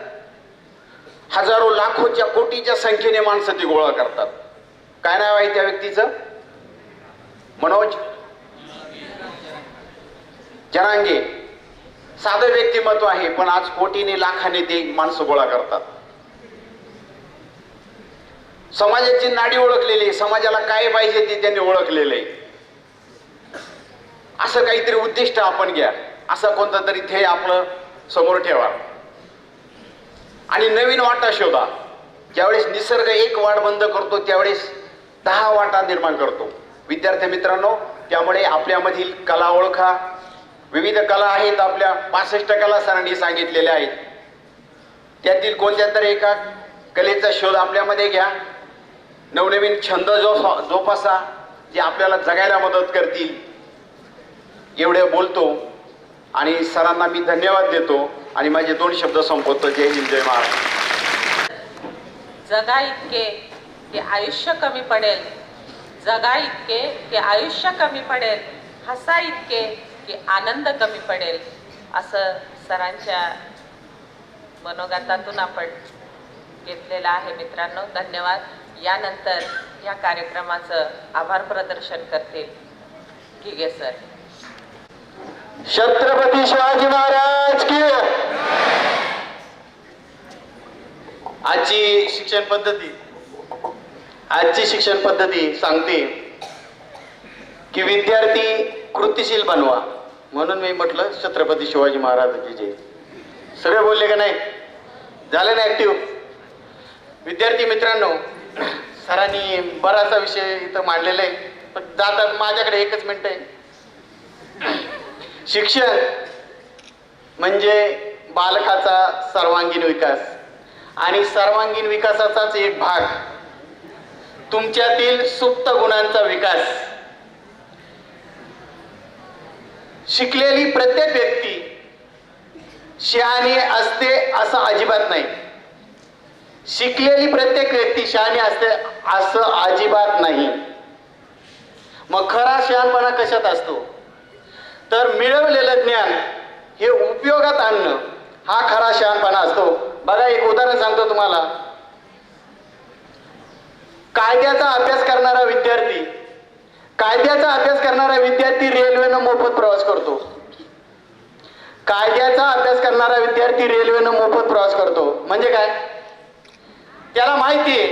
C: हजारो लाखोच्या कोटीच्या संख्येने माणसं ती गोळा करतात. काय नाव आहे त्या व्यक्तीचं? मनोज जरांगे. साधं व्यक्तिमत्व आहे, पण आज कोटीने लाखाने ते माणसं गोळा करतात. समाजाची नाडी ओळखलेली, समाजाला काय पाहिजे ते त्यांनी ओळखलेलं आहे. असं काहीतरी उद्दिष्ट आपण घ्या, असं कोणतं तरी ध्येय आपलं समोर ठेवा आणि नवीन वाटा शोधा. ज्यावेळेस निसर्ग एक वाट बंद करतो त्यावेळेस 10 वाटा निर्माण करतो. विद्यार्थी मित्रांनो, त्यामुळे आपल्यामधील कला ओळखा. विविध कला आहेत आपल्या, 65 कला सरांनी सांगितलेल्या आहेत. त्यातील कोणत्या तरी एका कलेचा शोध आपल्यामध्ये घ्या. नवनवीन छंद जोपासा जे आपल्याला जगायला मदत करतील. एवढे बोलतो आणि सरांना मी धन्यवाद देतो आणि माझे 2 शब्द संपवतो. जय हिंद, जय महाराष्ट्र.
B: जगा इतके की आयुष्य कमी पडेल, जगा इतके की आयुष्य कमी पडेल, हसा इतके की आनंद कमी पडेल, असं सरांच्या मनोगतातून आपण घेतलेलं आहे. मित्रांनो, धन्यवाद. यानंतर या कार्यक्रमाचं आभार प्रदर्शन करतील घिगे सर.
C: छत्रपती शिवाजी महाराज की. आजची शिक्षण पद्धती सांगते की विद्यार्थी कृतिशील बनवा. म्हणून मी म्हटलं छत्रपती शिवाजी महाराजांची जय. सगळे बोलले का नाही? झाले ना ऍक्टिव्ह? विद्यार्थी मित्रांनो, सरांनी बराचसा विषय इथं मांडलेला आहे, पण जातात माझ्याकडे एकच मिनिट आहे. शिक्षण म्हणजे बालकाचा सर्वांगीण विकास आणि सर्वांगीण विकासाचाच एक भाग तुमच्यातील सुप्त गुणांचा विकास. शिकलेली प्रत्येक व्यक्ती शहाणी असते असं अजिबात नाही. शिकलेली प्रत्येक व्यक्ती शहाणी असते असं अजिबात नाही. मग खरा शहाणपणा कशात असतो? तर मिळवलेलं ज्ञान हे उपयोगात आणणं हा खरा शहाणपणा असतो. बघा, एक उदाहरण सांगतो तुम्हाला. कायद्याचा अभ्यास करणारा विद्यार्थी रेल्वेनं मोफत प्रवास करतो. कायद्याचा अभ्यास करणारा विद्यार्थी रेल्वेनं मोफत प्रवास करतो म्हणजे काय? त्याला माहिती आहे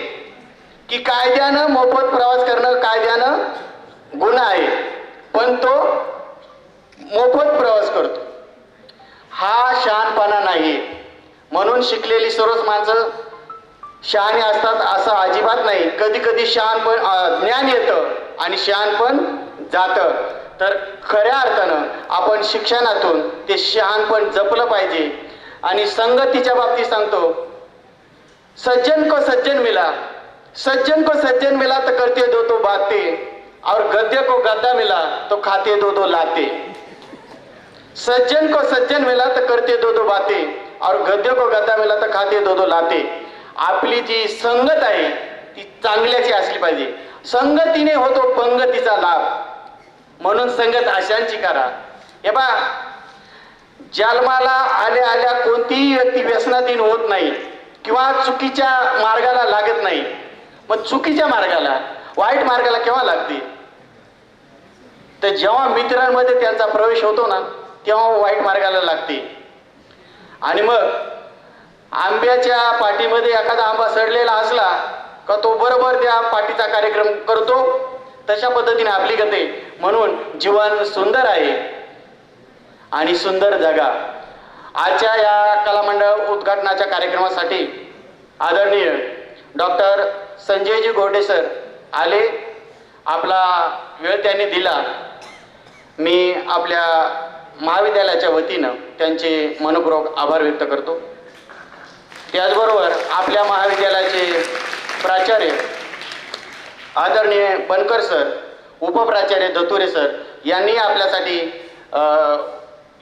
C: की कायद्यानं मोफत प्रवास करणं कायद्यानं गुन्हा आहे, पण तो मोफत प्रवास करतो. हा शहाणपणा नाही. म्हणून शिकलेली सर्वच माणसं शहाणे असतात असं अजिबात नाही. कधी कधी शहाणपण ज्ञान येतं आणि शहाणपण जातं. तर खऱ्या अर्थानं आपण शिक्षणातून ते शहाणपण जपलं पाहिजे. आणि संगतीच्या बाबतीत सांगतो, सज्जन को सज्जन मिला तो करते दो तो बातें, और गद्य को गद्दा मिला तो खाते दो दो लाते. सज्जन को सज्जन मिला तो करते दो दो बातें, और गद्य को गद्दा मिला तो खाते दो दो लाते. आपली जी संगत आहे ती चांगल्याची असली पाहिजे. संगतीने होतो पंगतीचा लाभ, म्हणून संगत अशांची करा. हे पहा, जन्माला आल्या कोणतीही व्यक्ती व्यसनाधीन होत नाही किंवा चुकीच्या मार्गाला लागत नाही. मग चुकीच्या मार्गाला, वाईट मार्गाला केव्हा लागते? तर जेव्हा मित्रांमध्ये त्यांचा प्रवेश होतो ना, तेव्हा वाईट मार्गाला लागते. आणि मग आंब्याच्या पाठीमध्ये एखादा आंबा सडलेला असला का तो बरोबर त्या पाठीचा कार्यक्रम करतो. तशा पद्धतीने आपली गती. म्हणून जीवन सुंदर आहे आणि सुंदर जगा. आजच्या या कलामंडळ उद्घाटनाच्या कार्यक्रमासाठी आदरणीय डॉक्टर संजयजी गोरडे सर आले. आपला वेळ त्यांनी दिला. मी आपल्या महाविद्यालयाच्या वतीनं त्यांचे मनपूर्वक आभार व्यक्त करतो. त्याचबरोबर आपल्या महाविद्यालयाचे प्राचार्य आदरणीय बनकर सर, उपप्राचार्य दतुरे सर यांनी आपल्यासाठी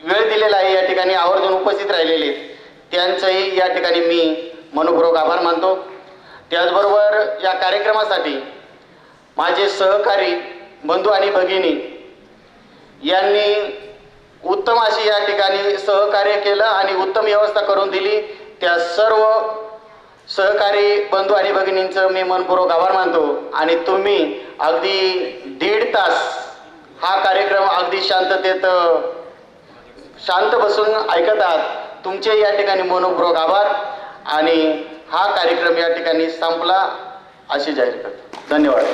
C: वेळ दिलेला आहे. या ठिकाणी आवर्जून उपस्थित राहिलेले त्यांचंही या ठिकाणी मी मनपूर्वक आभार मानतो. त्याचबरोबर या कार्यक्रमासाठी माझे सहकारी बंधू आणि भगिनी यांनी उत्तम अशी या ठिकाणी सहकार्य केलं आणि उत्तम व्यवस्था करून दिली. त्या सर्व सहकारी बंधू आणि भगिनींचं मी मनपूर्वक आभार मानतो. आणि तुम्ही अगदी 1.5 तास हा कार्यक्रम अगदी शांततेत शांत बसून ऐकत आहात. तुमचे या ठिकाणी मनपूर्वक आभार. आणि हा कार्यक्रम या ठिकाणी संपला अशी जाहीर करतो. धन्यवाद.